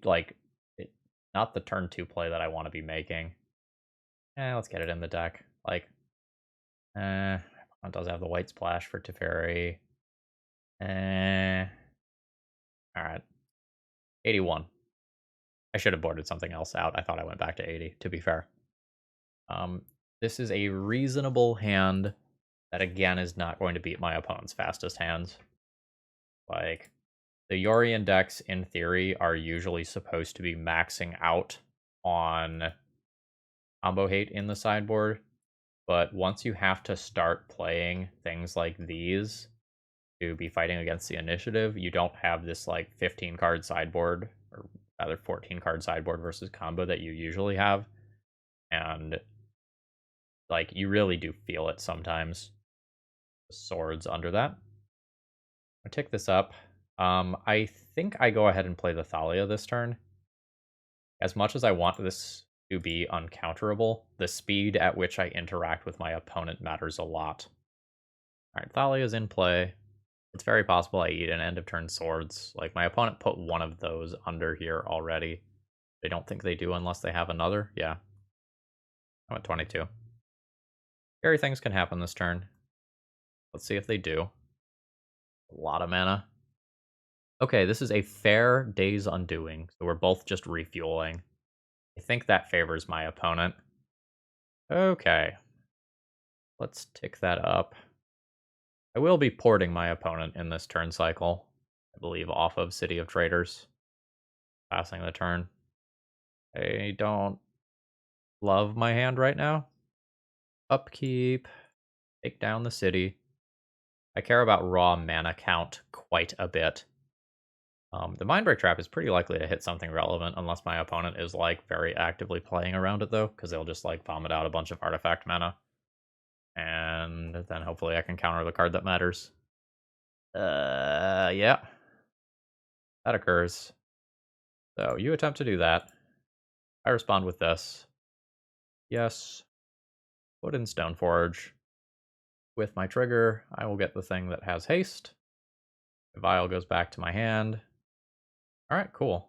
not the turn 2 play that I want to be making. Let's get it in the deck. Like it does have the white splash for Teferi. Alright. 81. I should have boarded something else out. I thought I went back to 80, to be fair. This is a reasonable hand that, again, is not going to beat my opponent's fastest hands. Like, the Yorion decks, in theory, are usually supposed to be maxing out on combo hate in the sideboard, but once you have to start playing things like these to be fighting against the initiative, you don't have this, like, 15-card sideboard, or rather 14-card sideboard versus combo that you usually have, and, like, you really do feel it sometimes. The swords under that. I'll tick this up. I think I go ahead and play the Thalia this turn. As much as I want this to be uncounterable, the speed at which I interact with my opponent matters a lot. Alright, Thalia is in play. It's very possible I eat an end of turn swords. Like, my opponent put one of those under here already. They don't think they do unless they have another? Yeah. I'm at 22. Scary things can happen this turn. Let's see if they do. A lot of mana. Okay, this is a fair Day's Undoing, so we're both just refueling. I think that favors my opponent. Okay. Let's tick that up. I will be porting my opponent in this turn cycle, I believe, off of City of Traders. Passing the turn. I don't love my hand right now. Upkeep. Take down the city. I care about raw mana count quite a bit. The Mindbreak Trap is pretty likely to hit something relevant unless my opponent is, like, very actively playing around it, though, because they'll just, like, vomit out a bunch of artifact mana. And then hopefully I can counter the card that matters. Yeah. That occurs. So you attempt to do that. I respond with this. Yes. Put in Stoneforge. With my trigger, I will get the thing that has haste. The vial goes back to my hand. Alright, cool.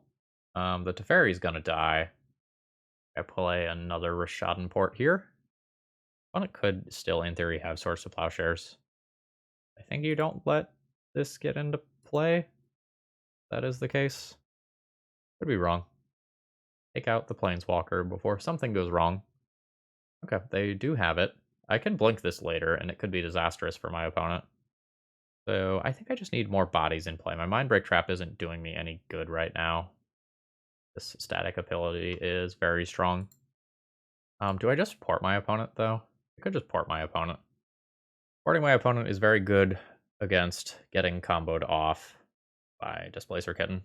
The Teferi's gonna die. I play another Rishadan Port here. Opponent could still, in theory, have Swords to Plowshares. I think you don't let this get into play. That is the case. Could be wrong. Take out the Planeswalker before something goes wrong. Okay, they do have it. I can blink this later, and it could be disastrous for my opponent. So I think I just need more bodies in play. My Mindbreak Trap isn't doing me any good right now. This static ability is very strong. Do I just port my opponent, though? I could just port my opponent. Porting my opponent is very good against getting comboed off by Displacer Kitten.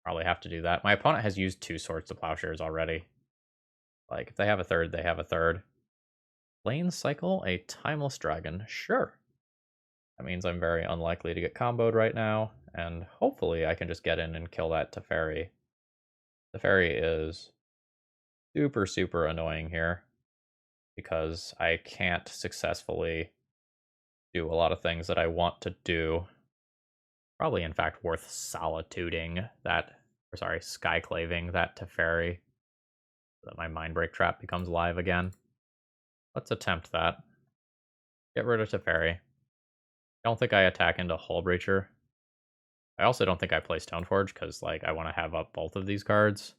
Probably have to do that. My opponent has used 2 Swords to Plowshares already. Like, if they have a third, they have a third. Lane Cycle, a Timeless Dragon. Sure. That means I'm very unlikely to get comboed right now, and hopefully I can just get in and kill that Teferi. Teferi is super, super annoying here, because I can't successfully do a lot of things that I want to do. Probably, in fact, worth solituding that, or sorry, skyclaving that Teferi, so that my Mindbreak Trap becomes live again. Let's attempt that. Get rid of Teferi. I don't think I attack into Hullbreacher. I also don't think I play Stoneforge, because, like, I want to have up both of these cards.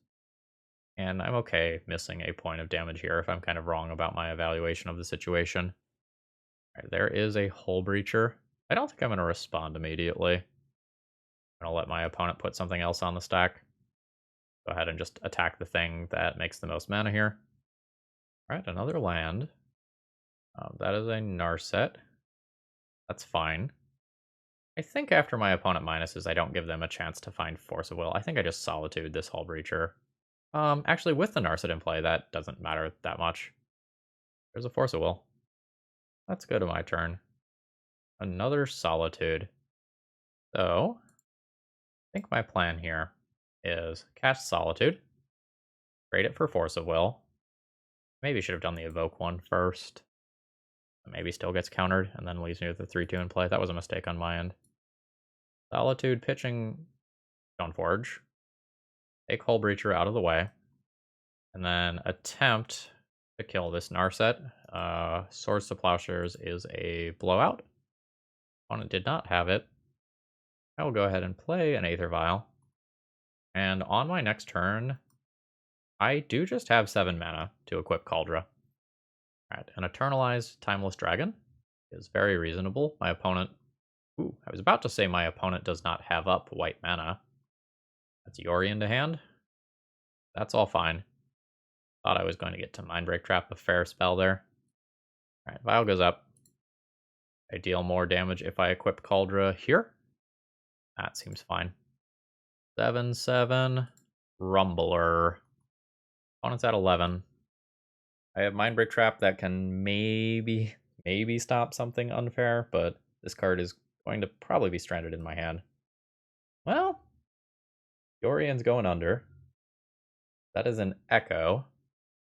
And I'm okay missing a point of damage here if I'm kind of wrong about my evaluation of the situation. Right, there is a Hullbreacher. I don't think I'm going to respond immediately. I'm going to let my opponent put something else on the stack. Go ahead and just attack the thing that makes the most mana here. Alright, another land. That is a Narset. That's fine. I think after my opponent minuses, I don't give them a chance to find Force of Will. I think I just Solitude this Hullbreacher. Actually, with the Narset in play, that doesn't matter that much. There's a Force of Will. Let's go to my turn. Another Solitude. So, I think my plan here is cast Solitude, trade it for Force of Will. Maybe should have done the Evoke one first. Maybe still gets countered, and then leaves me with the 3-2 in play. That was a mistake on my end. Solitude pitching Stoneforge. Take Hullbreacher out of the way. And then attempt to kill this Narset. Swords to Plowshares is a blowout. Opponent did not have it. I will go ahead and play an Aether Vial. And on my next turn, I do just have 7 mana to equip Caldra. Alright, an Eternalized Timeless Dragon is very reasonable. My opponent... Ooh, I was about to say my opponent does not have up white mana. That's Yorion to hand. That's all fine. Thought I was going to get to Mindbreak Trap, a fair spell there. Alright, Vial goes up. I deal more damage if I equip Caldra here. That seems fine. 7/7. Rumbler. Opponent's at 11. I have Mindbreak Trap that can maybe stop something unfair, but this card is going to probably be stranded in my hand. Well, Yorion's going under. That is an Echo.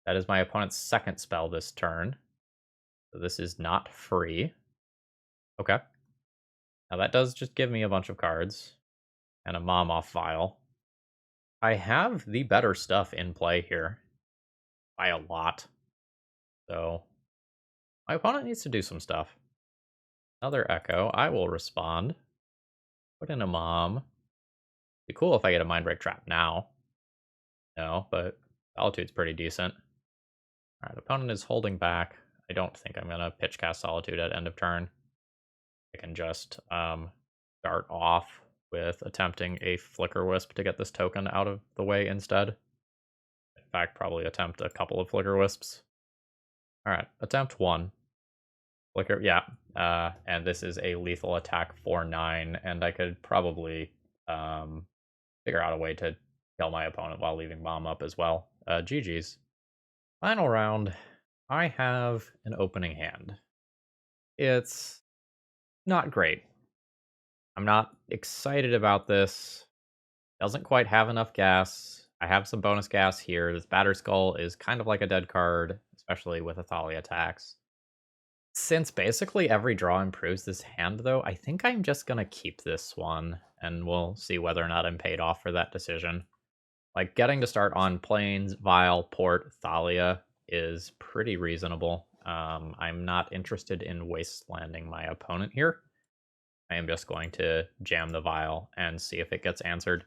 That is my opponent's second spell this turn. So this is not free. Okay. Now that does just give me a bunch of cards. And a Mom-Off Vial. I have the better stuff in play here. By a lot. So my opponent needs to do some stuff. Another Echo. I will respond. Put in a Mom. Be cool if I get a Mindbreak Trap now. No, but Solitude's pretty decent. Alright, opponent is holding back. I don't think I'm going to pitch cast Solitude at end of turn. I can just start off with attempting a Flicker Wisp to get this token out of the way instead. In fact, probably attempt a couple of Flicker Wisps. Alright, attempt 1. Flicker, yeah. And this is a lethal attack 4/9, and I could probably figure out a way to kill my opponent while leaving Mom up as well. GG's. Final round, I have an opening hand. It's not great. I'm not excited about this. Doesn't quite have enough gas. I have some bonus gas here. This Batterskull is kind of like a dead card, especially with Athalia attacks. Since basically every draw improves this hand, though, I think I'm just going to keep this one, and we'll see whether or not I'm paid off for that decision. Like, getting to start on Plains, Vial, Port, Thalia is pretty reasonable. I'm not interested in wastelanding my opponent here. I am just going to jam the Vial and see if it gets answered.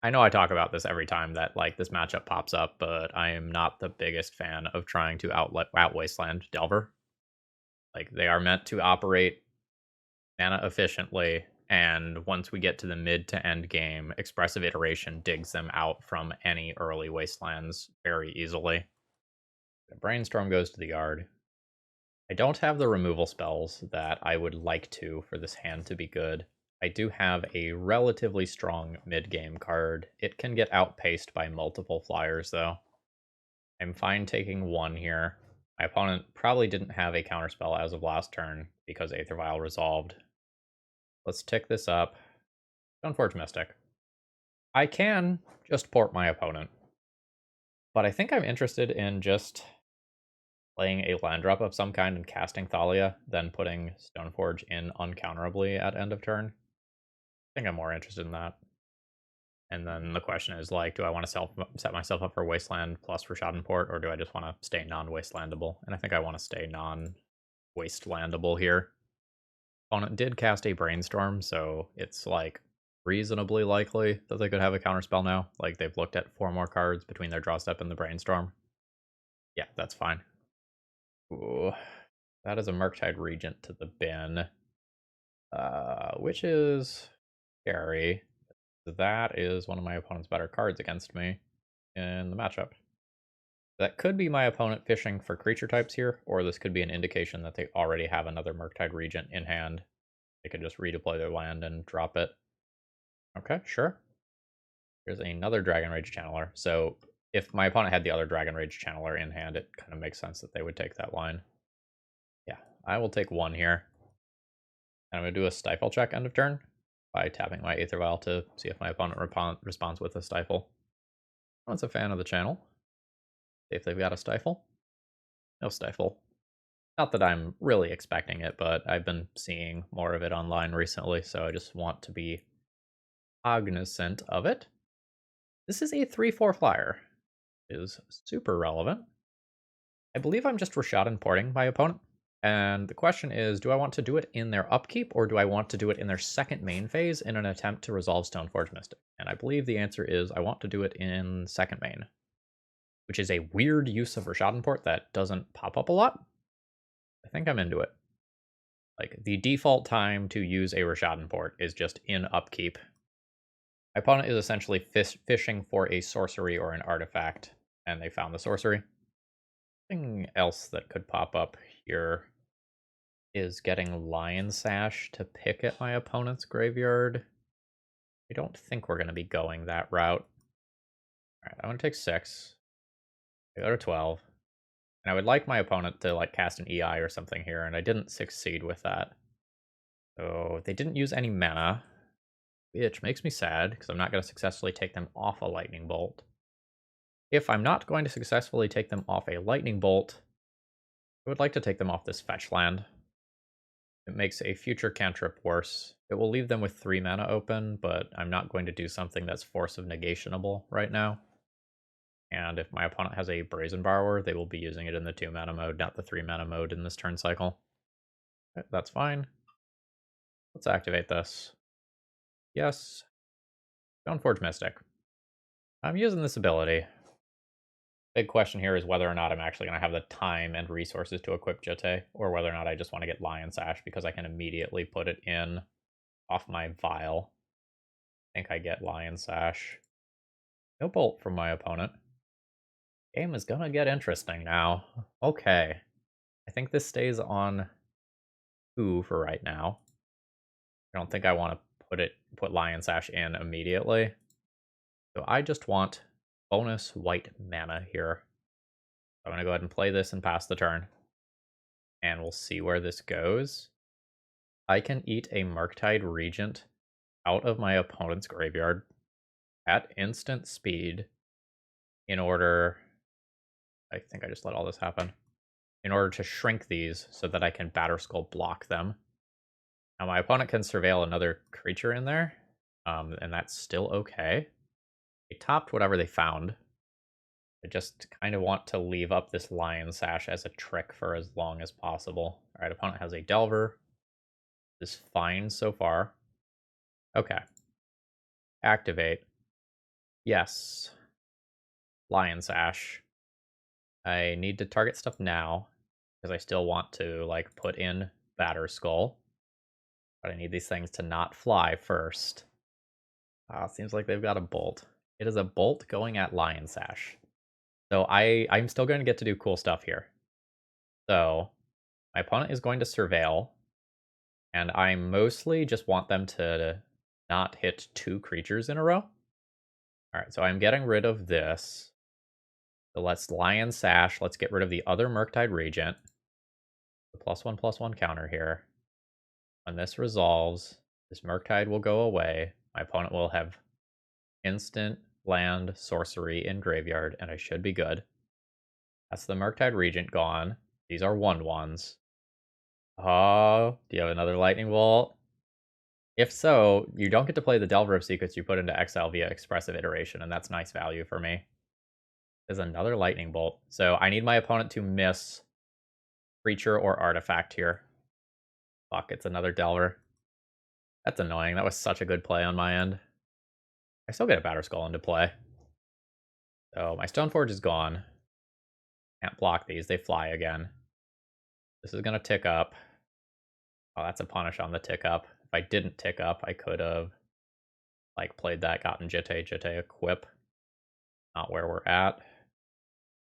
I know I talk about this every time that, like, this matchup pops up, but I am not the biggest fan of trying to out-wasteland Delver. Like, they are meant to operate mana efficiently, and once we get to the mid to end game, Expressive Iteration digs them out from any early wastelands very easily. The Brainstorm goes to the yard. I don't have the removal spells that I would like to for this hand to be good. I do have a relatively strong mid-game card. It can get outpaced by multiple flyers, though. I'm fine taking 1 here. My opponent probably didn't have a counterspell as of last turn because Aether Vial resolved. Let's tick this up. Stoneforge Mystic. I can just port my opponent, but I think I'm interested in just playing a land drop of some kind and casting Thalia, then putting Stoneforge in uncounterably at end of turn. I think I'm more interested in that. And then the question is, like, do I want to set myself up for Wasteland plus for Schadenport, or do I just want to stay non-wastelandable? And I think I want to stay non-wastelandable here. Opponent did cast a Brainstorm, so it's, like, reasonably likely that they could have a counterspell now. Like, they've looked at 4 more cards between their draw step and the Brainstorm. Yeah, that's fine. Ooh, that is a Murktide Regent to the bin. Which is scary. That is one of my opponent's better cards against me in the matchup. That could be my opponent fishing for creature types here, or this could be an indication that they already have another Murktide Regent in hand. They could just redeploy their land and drop it. Okay, sure. Here's another Dragon Rage Channeler. So if my opponent had the other Dragon Rage Channeler in hand, it kind of makes sense that they would take that line. Yeah, I will take 1 here. And I'm going to do a Stifle check end of turn by tapping my Aether Vial to see if my opponent responds with a Stifle. Everyone's a fan of the channel. See if they've got a Stifle. No Stifle. Not that I'm really expecting it, but I've been seeing more of it online recently, so I just want to be cognizant of it. This is a 3/4 flyer. It is super relevant. I believe I'm just Rashad importing my opponent. And the question is, do I want to do it in their upkeep, or do I want to do it in their second main phase in an attempt to resolve Stoneforge Mystic? And I believe the answer is I want to do it in second main, which is a weird use of Rishadenport that doesn't pop up a lot. I think I'm into it. Like, the default time to use a Rishadenport is just in upkeep. My opponent is essentially fishing for a sorcery or an artifact, and they found the sorcery. Something else that could pop up here is getting Lion Sash to pick at my opponent's graveyard. I don't think we're going to be going that route. Alright, I'm going to take 6. I go to 12. And I would like my opponent to like cast an EI or something here, and I didn't succeed with that. So they didn't use any mana, which makes me sad, because I'm not going to successfully take them off a Lightning Bolt. If I'm not going to successfully take them off a Lightning Bolt, I would like to take them off this fetch land. It makes a future cantrip worse. It will leave them with 3 mana open, but I'm not going to do something that's Force of Negationable right now. And if my opponent has a Brazen Borrower, they will be using it in the 2 mana mode, not the 3 mana mode in this turn cycle. Okay, that's fine. Let's activate this. Yes. Stoneforge Mystic. I'm using this ability. Big question here is whether or not I'm actually going to have the time and resources to equip Jete, or whether or not I just want to get Lion Sash because I can immediately put it in off my vial. I think I get Lion Sash. No bolt from my opponent. Game is gonna get interesting now. Okay. I think this stays on 2 for right now. I don't think I want to put Lion Sash in immediately. So I just want bonus white mana here. I'm going to go ahead and play this and pass the turn. And we'll see where this goes. I can eat a Murktide Regent out of my opponent's graveyard at instant speed in order... I think I just let all this happen. In order to shrink these so that I can Batterskull block them. Now my opponent can surveil another creature in there, and that's still okay. They topped whatever they found. I just kind of want to leave up this Lion Sash as a trick for as long as possible. Alright, opponent has a Delver. This is fine so far. Okay. Activate. Yes. Lion Sash. I need to target stuff now, because I still want to, like, put in Batterskull. But I need these things to not fly first. It seems like they've got a bolt. It is a bolt going at Lion Sash. So I'm still going to get to do cool stuff here. So my opponent is going to surveil. And I mostly just want them to not hit 2 creatures in a row. Alright, so I'm getting rid of this. So let's Lion Sash. Let's get rid of the other Murktide Regent. The +1/+1 counter here. When this resolves, this Murktide will go away. My opponent will have instant land sorcery in graveyard, and I should be good. That's the Murktide Regent gone. These are 1/1s. Oh, do you have another Lightning Bolt? If so, you don't get to play the Delver of Secrets you put into exile via Expressive Iteration, and that's nice value for me. There's another Lightning Bolt. So I need my opponent to miss creature or artifact here. Fuck, it's another Delver. That's annoying. That was such a good play on my end. I still get a Batterskull into play. So my Stoneforge is gone. Can't block these. They fly again. This is going to tick up. Oh, that's a punish on the tick up. If I didn't tick up, I could have like played that, gotten Jete equip. Not where we're at.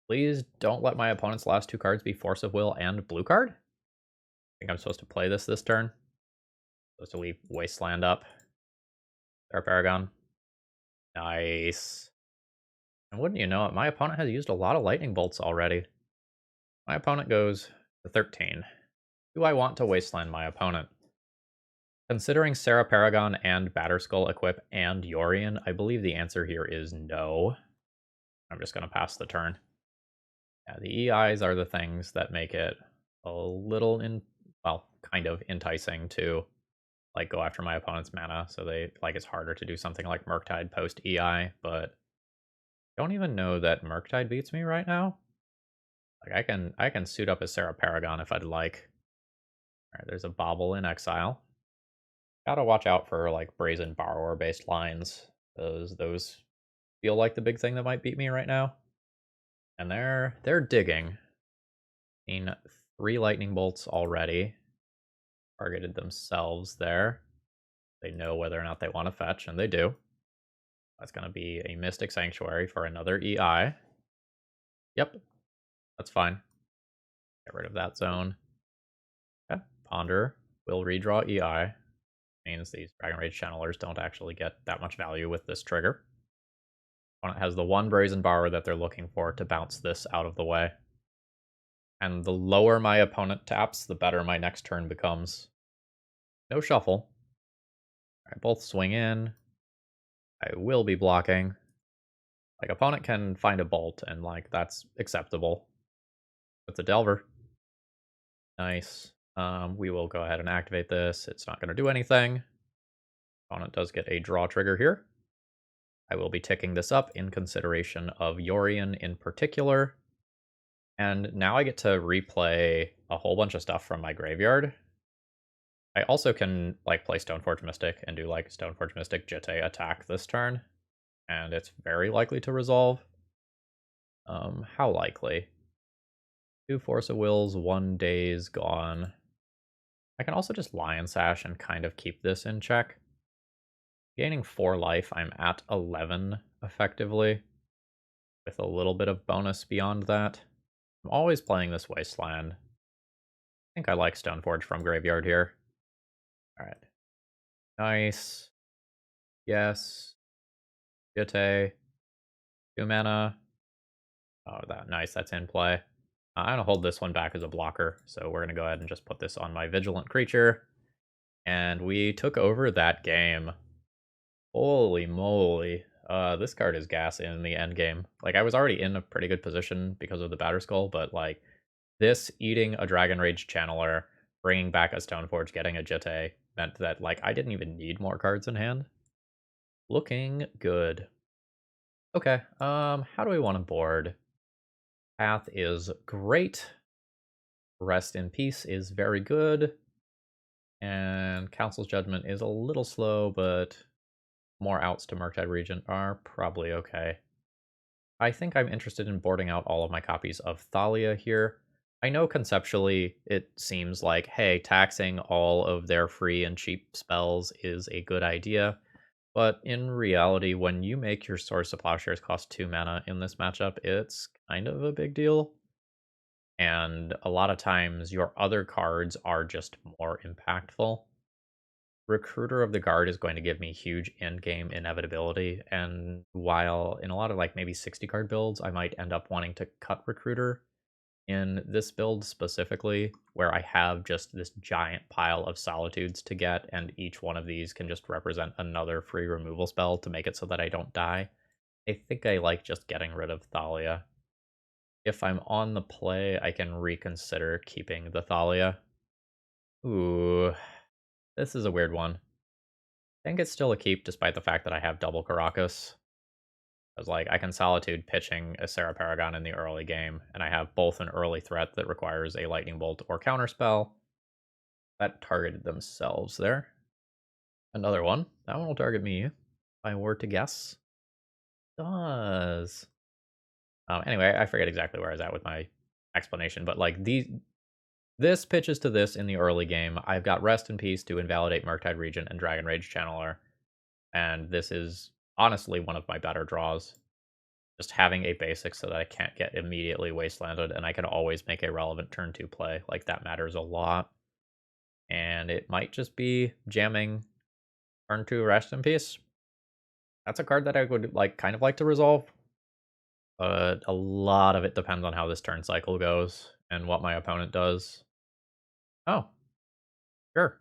Please don't let my opponent's last 2 cards be Force of Will and blue card. I think I'm supposed to play this turn. Supposed to leave Wasteland up. Serra Paragon. Nice. And wouldn't you know it, my opponent has used a lot of Lightning Bolts already. My opponent goes to 13. Do I want to Wasteland my opponent? Considering Serra Paragon and Batterskull equip and Yorion, I believe the answer here is no. I'm just going to pass the turn. Yeah, the EIs are the things that make it a little, kind of enticing to like go after my opponent's mana. So it's harder to do something like Murktide post EI, but I don't even know that Murktide beats me right now. Like I can suit up as Serra Paragon if I'd like. Alright, there's a Bauble in exile. Gotta watch out for, like, Brazen Borrower-based lines. Those feel like the big thing that might beat me right now. And they're digging. Seen 3 lightning bolts already. Targeted themselves there. They know whether or not they want to fetch, and they do. That's going to be a Mystic Sanctuary for another EI. Yep, that's fine. Get rid of that zone. Okay, Ponder will redraw EI. Means these Dragon Rage Channelers don't actually get that much value with this trigger. Opponent has the one Brazen Borrower that they're looking for to bounce this out of the way. And the lower my opponent taps, the better my next turn becomes. No shuffle. Alright, both swing in. I will be blocking. Like, opponent can find a bolt, and, like, that's acceptable. It's a Delver. Nice. We will go ahead and activate this. It's not going to do anything. Opponent does get a draw trigger here. I will be ticking this up in consideration of Yorion in particular. And now I get to replay a whole bunch of stuff from my graveyard. I also can, like, play Stoneforge Mystic and do, like, Stoneforge Mystic Jitte attack this turn. And it's very likely to resolve. How likely? 2 Force of Wills, 1 Daze gone. I can also just Lion Sash and kind of keep this in check. Gaining 4 life, I'm at 11 effectively, with a little bit of bonus beyond that. I'm always playing this Wasteland. I think I like Stoneforge from Graveyard here. Alright. Nice. Yes. Jitte. 2 mana. Oh, nice, that's in play. I'm going to hold this one back as a blocker, so we're going to go ahead and just put this on my Vigilant Creature. And we took over that game. Holy moly. This card is gas in the end game. Like, I was already in a pretty good position because of the Batterskull, but, like, this eating a Dragon Rage Channeler, bringing back a Stoneforge, getting a Jitte, meant that, like, I didn't even need more cards in hand. Looking good. Okay, how do we want to board? Path is great. Rest in Peace is very good. And Council's Judgment is a little slow, but more outs to Murktide Regent are probably okay. I think I'm interested in boarding out all of my copies of Thalia here. I know conceptually it seems like, hey, taxing all of their free and cheap spells is a good idea, but in reality, when you make your Swords to Plowshares cost 2 mana in this matchup, it's kind of a big deal. And a lot of times your other cards are just more impactful. Recruiter of the Guard is going to give me huge endgame inevitability, and while in a lot of, like, maybe 60 card builds, I might end up wanting to cut Recruiter, in this build specifically, where I have just this giant pile of Solitudes to get, and each one of these can just represent another free removal spell to make it so that I don't die, I think I like just getting rid of Thalia. If I'm on the play, I can reconsider keeping the Thalia. Ooh, this is a weird one. I think it's still a keep despite the fact that I have double Caracas. Because, like, I can Solitude pitching a Serra Paragon in the early game, and I have both an early threat that requires a Lightning Bolt or Counterspell. That targeted themselves there. Another one. That one will target me, if I were to guess. Does. Anyway, I forget exactly where I was at with my explanation, but, like, this pitches to this in the early game. I've got Rest in Peace to invalidate Murktide Regent and Dragon Rage Channeler, and this is honestly one of my better draws. Just having a basic so that I can't get immediately wastelanded, and I can always make a relevant turn 2 play. Like, that matters a lot. And it might just be jamming turn 2 Rest in Peace. That's a card that I would, like, kind of like to resolve. But a lot of it depends on how this turn cycle goes and what my opponent does. Oh, sure.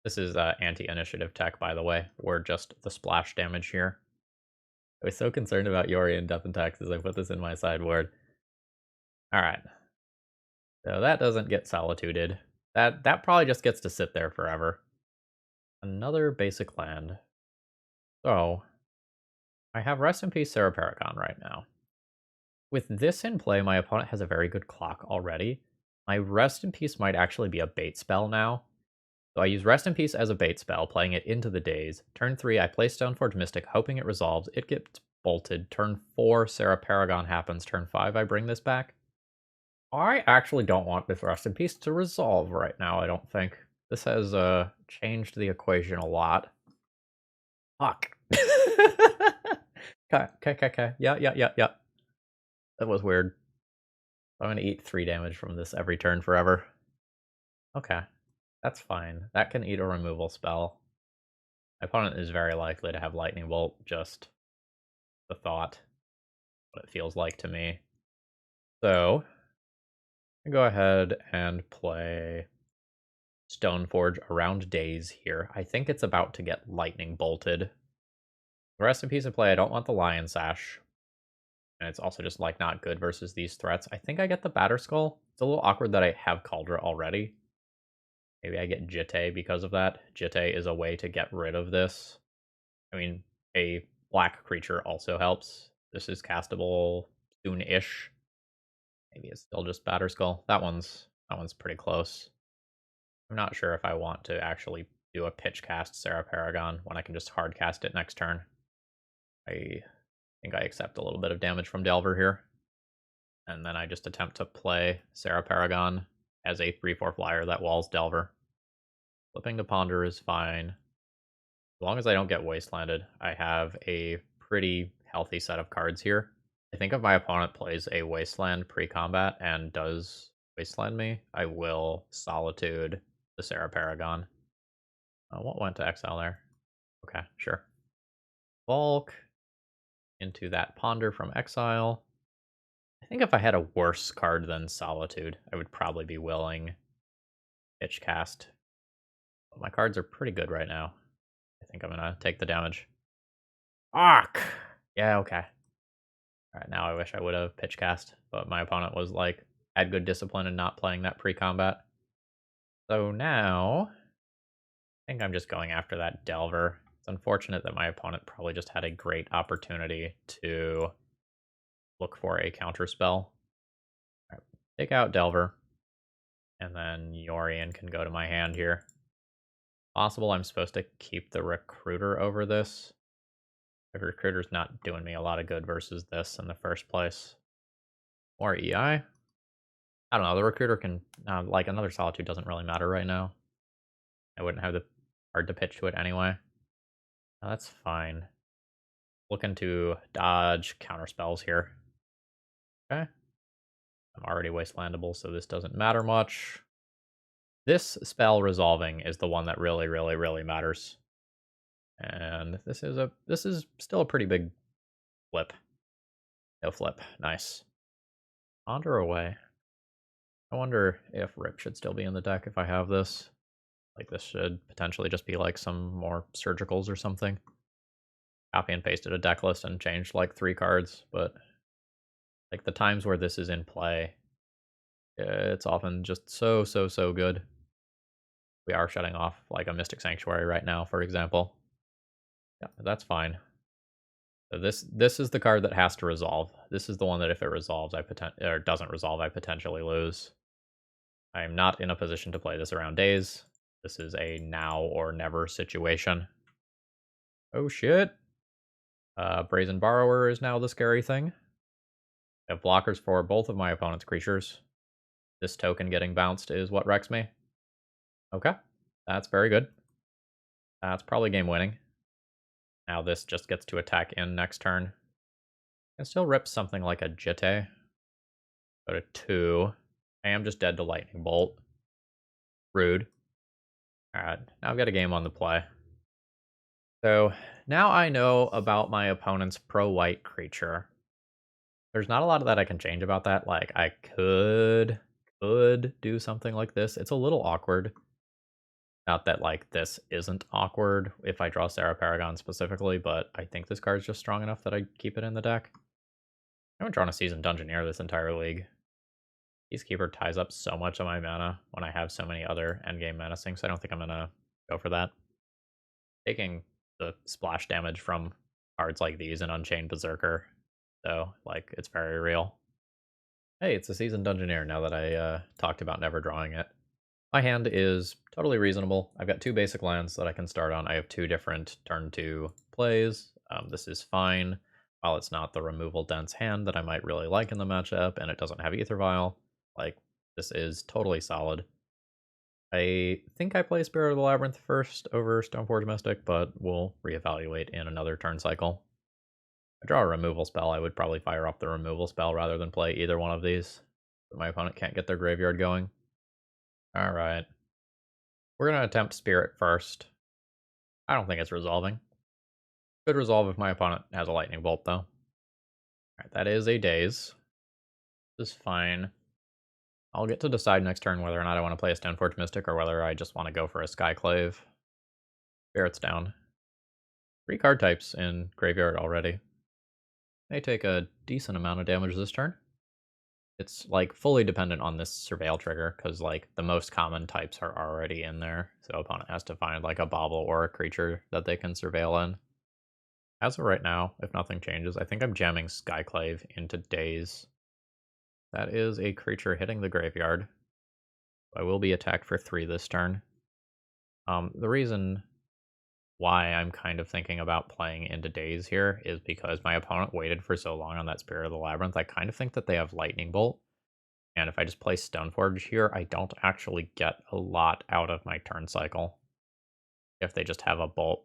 This is anti-initiative tech, by the way. We're just the splash damage here. I was so concerned about Yorion Death and Taxes, I put this in my sideboard. Alright. So that doesn't get solituded. That probably just gets to sit there forever. Another basic land. So, I have Rest in Peace Serra Paragon right now. With this in play, my opponent has a very good clock already. My Rest in Peace might actually be a bait spell now. So I use Rest in Peace as a bait spell, playing it into the days. Turn 3, I play Stoneforge Mystic, hoping it resolves. It gets bolted. Turn 4, Serra Paragon happens. Turn 5, I bring this back. I actually don't want this Rest in Peace to resolve right now, I don't think. This has changed the equation a lot. Fuck. Okay. Yeah. That was weird. I'm gonna eat 3 damage from this every turn forever. Okay. That's fine. That can eat a removal spell. My opponent is very likely to have Lightning Bolt, just the thought. What it feels like to me. So, I go ahead and play Stoneforge around days here. I think it's about to get Lightning Bolted. The rest of piece of play, I don't want the Lion Sash. And it's also just like not good versus these threats. I think I get the Batter Skull. It's a little awkward that I have Caldra already. Maybe I get Jitte because of that. Jitte is a way to get rid of this. I mean, a black creature also helps. This is castable soon-ish. Maybe it's still just Batter Skull. That one's pretty close. I'm not sure if I want to actually do a pitch cast Serra Paragon when I can just hard cast it next turn. I think I accept a little bit of damage from Delver here. And then I just attempt to play Serra Paragon as a 3/4 flyer that walls Delver. Flipping to Ponder is fine. As long as I don't get Wastelanded, I have a pretty healthy set of cards here. I think if my opponent plays a Wasteland pre-combat and does Wasteland me, I will Solitude the Serra Paragon. What went to exile there? Okay, sure. Bulk into that Ponder from exile. I think if I had a worse card than Solitude, I would probably be willing Pitch Cast. But my cards are pretty good right now. I think I'm gonna take the damage. Fuck! Yeah, okay. Alright, now I wish I would have Pitch Cast, but my opponent was like, had good discipline in not playing that pre-combat. So now, I think I'm just going after that Delver. It's unfortunate that my opponent probably just had a great opportunity to look for a counter spell. Right, take out Delver, and then Yorion can go to my hand here. Possible I'm supposed to keep the Recruiter over this. The Recruiter's not doing me a lot of good versus this in the first place. Or EI? I don't know, the Recruiter can, like, another Solitude doesn't really matter right now. I wouldn't have the card to pitch to it anyway. That's fine. Looking to dodge counter spells here. Okay. I'm already wastelandable, so this doesn't matter much. This spell resolving is the one that really matters. And this is still a pretty big flip. No flip. Nice. Ponder away. I wonder if Rip should still be in the deck if I have this. Like, this should potentially just be like some more surgicals or something. Copy and pasted a deck list and changed like 3 cards, but like the times where this is in play, it's often just so good. We are shutting off like a Mystic Sanctuary right now, for example. Yeah, that's fine. So this is the card that has to resolve. This is the one that if it resolves, or doesn't resolve, I potentially lose. I am not in a position to play this around days. This is a now or never situation. Oh shit. Brazen Borrower is now the scary thing. I have blockers for both of my opponent's creatures. This token getting bounced is what wrecks me. Okay, that's very good. That's probably game winning. Now this just gets to attack in next turn. Can still rip something like a Jitte. Go to 2. I am just dead to Lightning Bolt. Rude. Alright, now I've got a game on the play. So now I know about my opponent's pro-white creature. There's not a lot of that I can change about that. Like, I could do something like this. It's a little awkward. Not that, like, this isn't awkward if I draw Serra Paragon specifically, but I think this card's just strong enough that I keep it in the deck. I haven't drawn a Seasoned Dungeoneer this entire league. Peacekeeper ties up so much of my mana when I have so many other endgame menacing, so I don't think I'm gonna go for that. Taking the splash damage from cards like these and Unchained Berserker, though, like, it's very real. Hey, it's a seasoned Dungeoneer now that I talked about never drawing it. My hand is totally reasonable. I've got 2 basic lands that I can start on. I have 2 different turn 2 plays. This is fine. While it's not the removal dense hand that I might really like in the matchup, and it doesn't have Ether Vial, like, this is totally solid. I think I play Spirit of the Labyrinth first over Stoneforge Mystic, but we'll reevaluate in another turn cycle. I draw a removal spell, I would probably fire off the removal spell rather than play either one of these. But my opponent can't get their graveyard going. Alright. We're going to attempt Spirit first. I don't think it's resolving. Could resolve if my opponent has a Lightning Bolt, though. Alright, that is a Daze. This is fine. I'll get to decide next turn whether or not I want to play a Stoneforge Mystic or whether I just want to go for a Skyclave. Spirit's down. 3 card types in graveyard already. May take a decent amount of damage this turn. It's, like, fully dependent on this Surveil trigger, because, like, the most common types are already in there, so opponent has to find, like, a bauble or a creature that they can Surveil in. As of right now, if nothing changes, I think I'm jamming Skyclave into Daze. That is a creature hitting the graveyard. I will be attacked for 3 this turn. The reason why I'm kind of thinking about playing into Daze here is because my opponent waited for so long on that Spirit of the Labyrinth. I kind of think that they have Lightning Bolt. And if I just play Stoneforge here, I don't actually get a lot out of my turn cycle if they just have a bolt.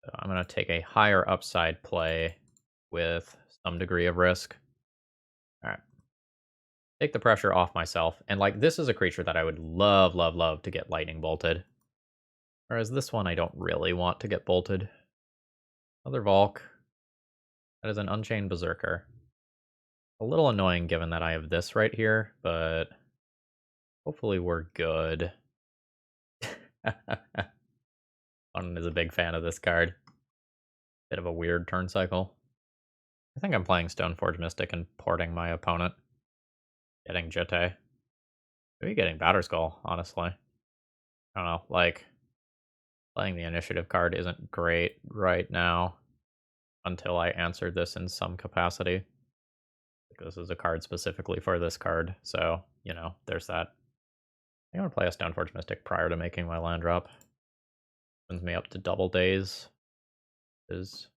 So I'm going to take a higher upside play with some degree of risk. All right. Take the pressure off myself. And, like, this is a creature that I would love, love, love to get lightning bolted. Whereas this one I don't really want to get bolted. Another Valk. That is an Unchained Berserker. A little annoying given that I have this right here, but hopefully we're good. One is a big fan of this card. Bit of a weird turn cycle. I think I'm playing Stoneforge Mystic and porting my opponent. Getting Jitte. Maybe getting Batterskull, honestly. I don't know, like, playing the initiative card isn't great right now until I answer this in some capacity. This is a card specifically for this card, so, you know, there's that. I'm going to play a Stoneforge Mystic prior to making my land drop. Sends me up to double Daze. Is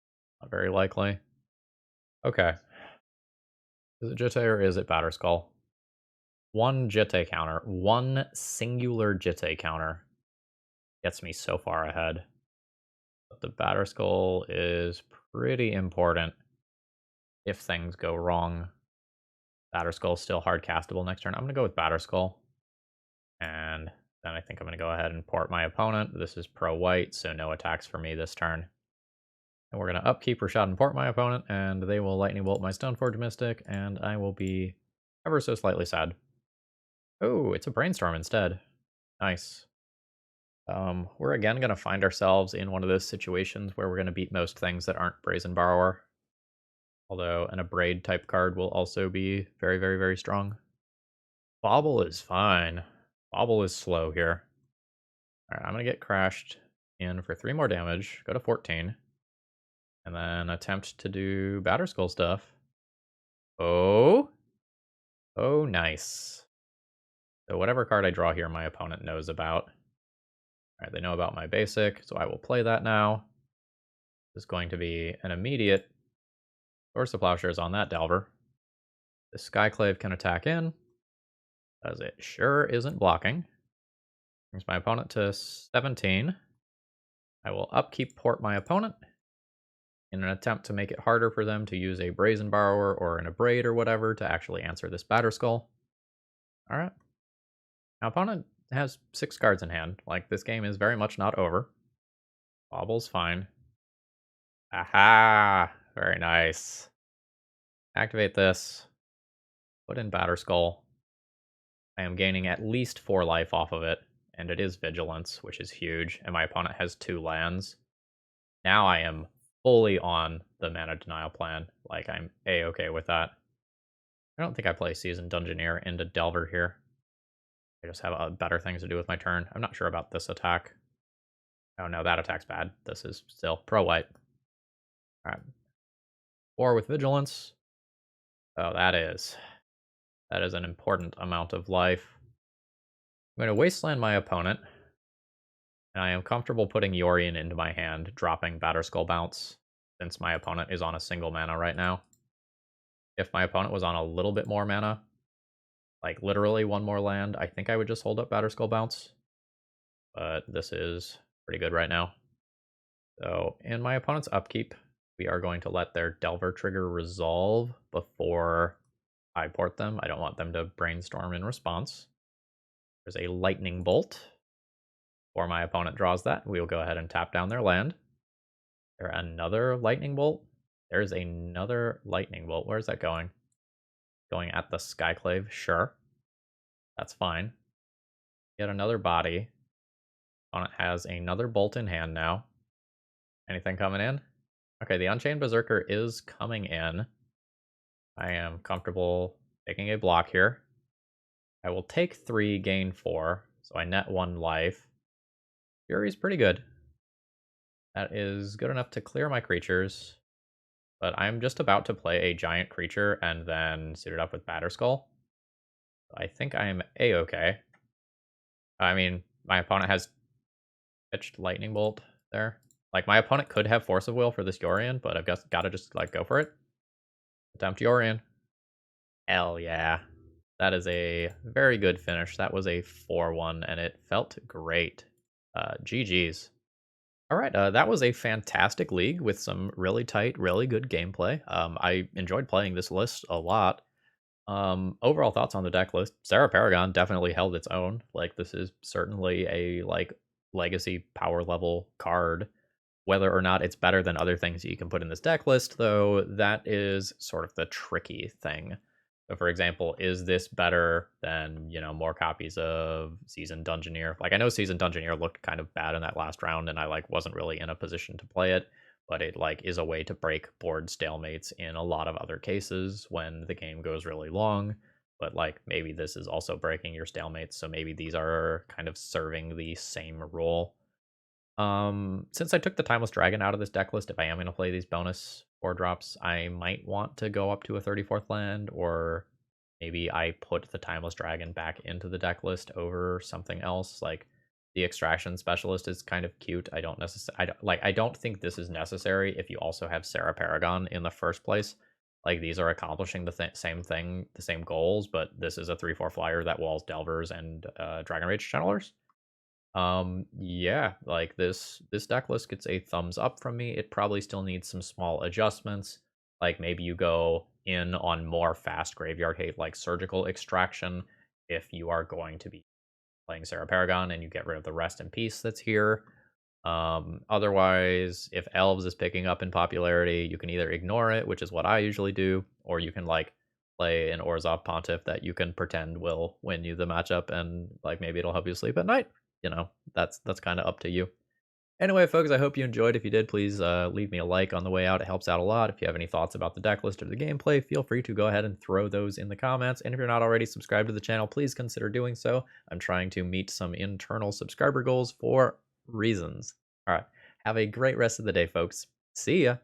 not very likely. Okay. Is it Jitte or is it Batterskull? One Jitte counter. One singular Jitte counter gets me so far ahead. But the Batterskull is pretty important if things go wrong. Batterskull's still hard castable next turn. I'm going to go with Batterskull. And then I think I'm going to go ahead and port my opponent. This is pro-white, so no attacks for me this turn. And we're going to upkeep, Rashad, and port my opponent, and they will Lightning Bolt my Stoneforge Mystic, and I will be ever so slightly sad. Oh, it's a Brainstorm instead. Nice. We're again going to find ourselves in one of those situations where we're going to beat most things that aren't Brazen Borrower. Although an Abrade type card will also be very, very, very strong. Bobble is fine. Bobble is slow here. Alright, I'm going to get crashed in for 3 more damage, go to 14. And then attempt to do Batterskull stuff. Oh! Oh, nice. So whatever card I draw here, my opponent knows about. Alright, they know about my basic, so I will play that now. This is going to be an immediate Source of Plowshares on that Delver. The Skyclave can attack in, as it sure isn't blocking. Brings my opponent to 17. I will upkeep port my opponent in an attempt to make it harder for them to use a Brazen Borrower or an Abrade or whatever to actually answer this Batterskull. Alright. Now, opponent has 6 cards in hand. Like, this game is very much not over. Bobble's fine. Aha! Very nice. Activate this. Put in Batterskull. I am gaining at least 4 life off of it, and it is Vigilance, which is huge, and my opponent has 2 lands. Now I am fully on the mana denial plan. Like, I'm A-okay with that. I don't think I play Seasoned Dungeoneer into Delver here. I just have better things to do with my turn. I'm not sure about this attack. Oh no, that attack's bad. This is still pro-white. Alright. 4 with Vigilance. Oh, that is That is an important amount of life. I'm going to wasteland my opponent. And I am comfortable putting Yorion into my hand, dropping Batterskull Bounce, since my opponent is on a single mana right now. If my opponent was on a little bit more mana, like literally one more land, I think I would just hold up Batterskull Bounce. But this is pretty good right now. So in my opponent's upkeep, we are going to let their Delver trigger resolve before I port them. I don't want them to brainstorm in response. There's a Lightning Bolt. Before my opponent draws that, we will go ahead and tap down their land. There another Lightning Bolt? There's another Lightning Bolt. Where's that going? Going at the Skyclave? Sure. That's fine. Yet another body. Opponent has another bolt in hand now. Anything coming in? Okay, the Unchained Berserker is coming in. I am comfortable taking a block here. I will take 3, gain 4, so I net 1 life. Fury's pretty good. That is good enough to clear my creatures. But I'm just about to play a giant creature and then suit it up with Batterskull. I think I am A-okay. I mean, my opponent has pitched Lightning Bolt there. Like, my opponent could have Force of Will for this Yorion, but I've got to just, like, go for it. Attempt Yorion. Hell yeah. That is a very good finish. That was a 4-1, and it felt great. GG's. All right, that was a fantastic league with some really tight, really good gameplay. I enjoyed playing this list a lot. Overall thoughts on the deck list. Serra Paragon definitely held its own. Like, this is certainly a, like, legacy power level card. Whether or not it's better than other things that you can put in this deck list, though, that is sort of the tricky thing. So, for example, is this better than, you know, more copies of Seasoned Dungeoneer? Like, I know Seasoned Dungeoneer looked kind of bad in that last round, and I, like, wasn't really in a position to play it, but it, like, is a way to break board stalemates in a lot of other cases when the game goes really long. But, like, maybe this is also breaking your stalemates, so maybe these are kind of serving the same role. Since I took the Timeless Dragon out of this deck list, if I am going to play these bonus 4-drops, I might want to go up to a 34th land, or maybe I put the Timeless Dragon back into the deck list over something else. Like, the Extraction Specialist is kind of cute. I don't think this is necessary if you also have Serra Paragon in the first place. Like, these are accomplishing the same thing, the same goals, but this is a 3/4 flyer that walls Delvers and Dragon Rage Channelers. Yeah, like, this deck list gets a thumbs up from me. It probably still needs some small adjustments. Like, maybe you go in on more fast graveyard hate, like Surgical Extraction, if you are going to be playing Serra Paragon, and you get rid of the Rest in Peace that's here. Otherwise, if Elves is picking up in popularity, you can either ignore it, which is what I usually do, or you can, like, play an Orzhov Pontiff that you can pretend will win you the matchup, and, like, maybe it'll help you sleep at night. You know, that's kind of up to you. Anyway, folks, I hope you enjoyed. If you did, please leave me a like on the way out. It helps out a lot. If you have any thoughts about the deck list or the gameplay, feel free to go ahead and throw those in the comments. And if you're not already subscribed to the channel, please consider doing so. I'm trying to meet some internal subscriber goals for reasons. All right, have a great rest of the day, folks. See ya.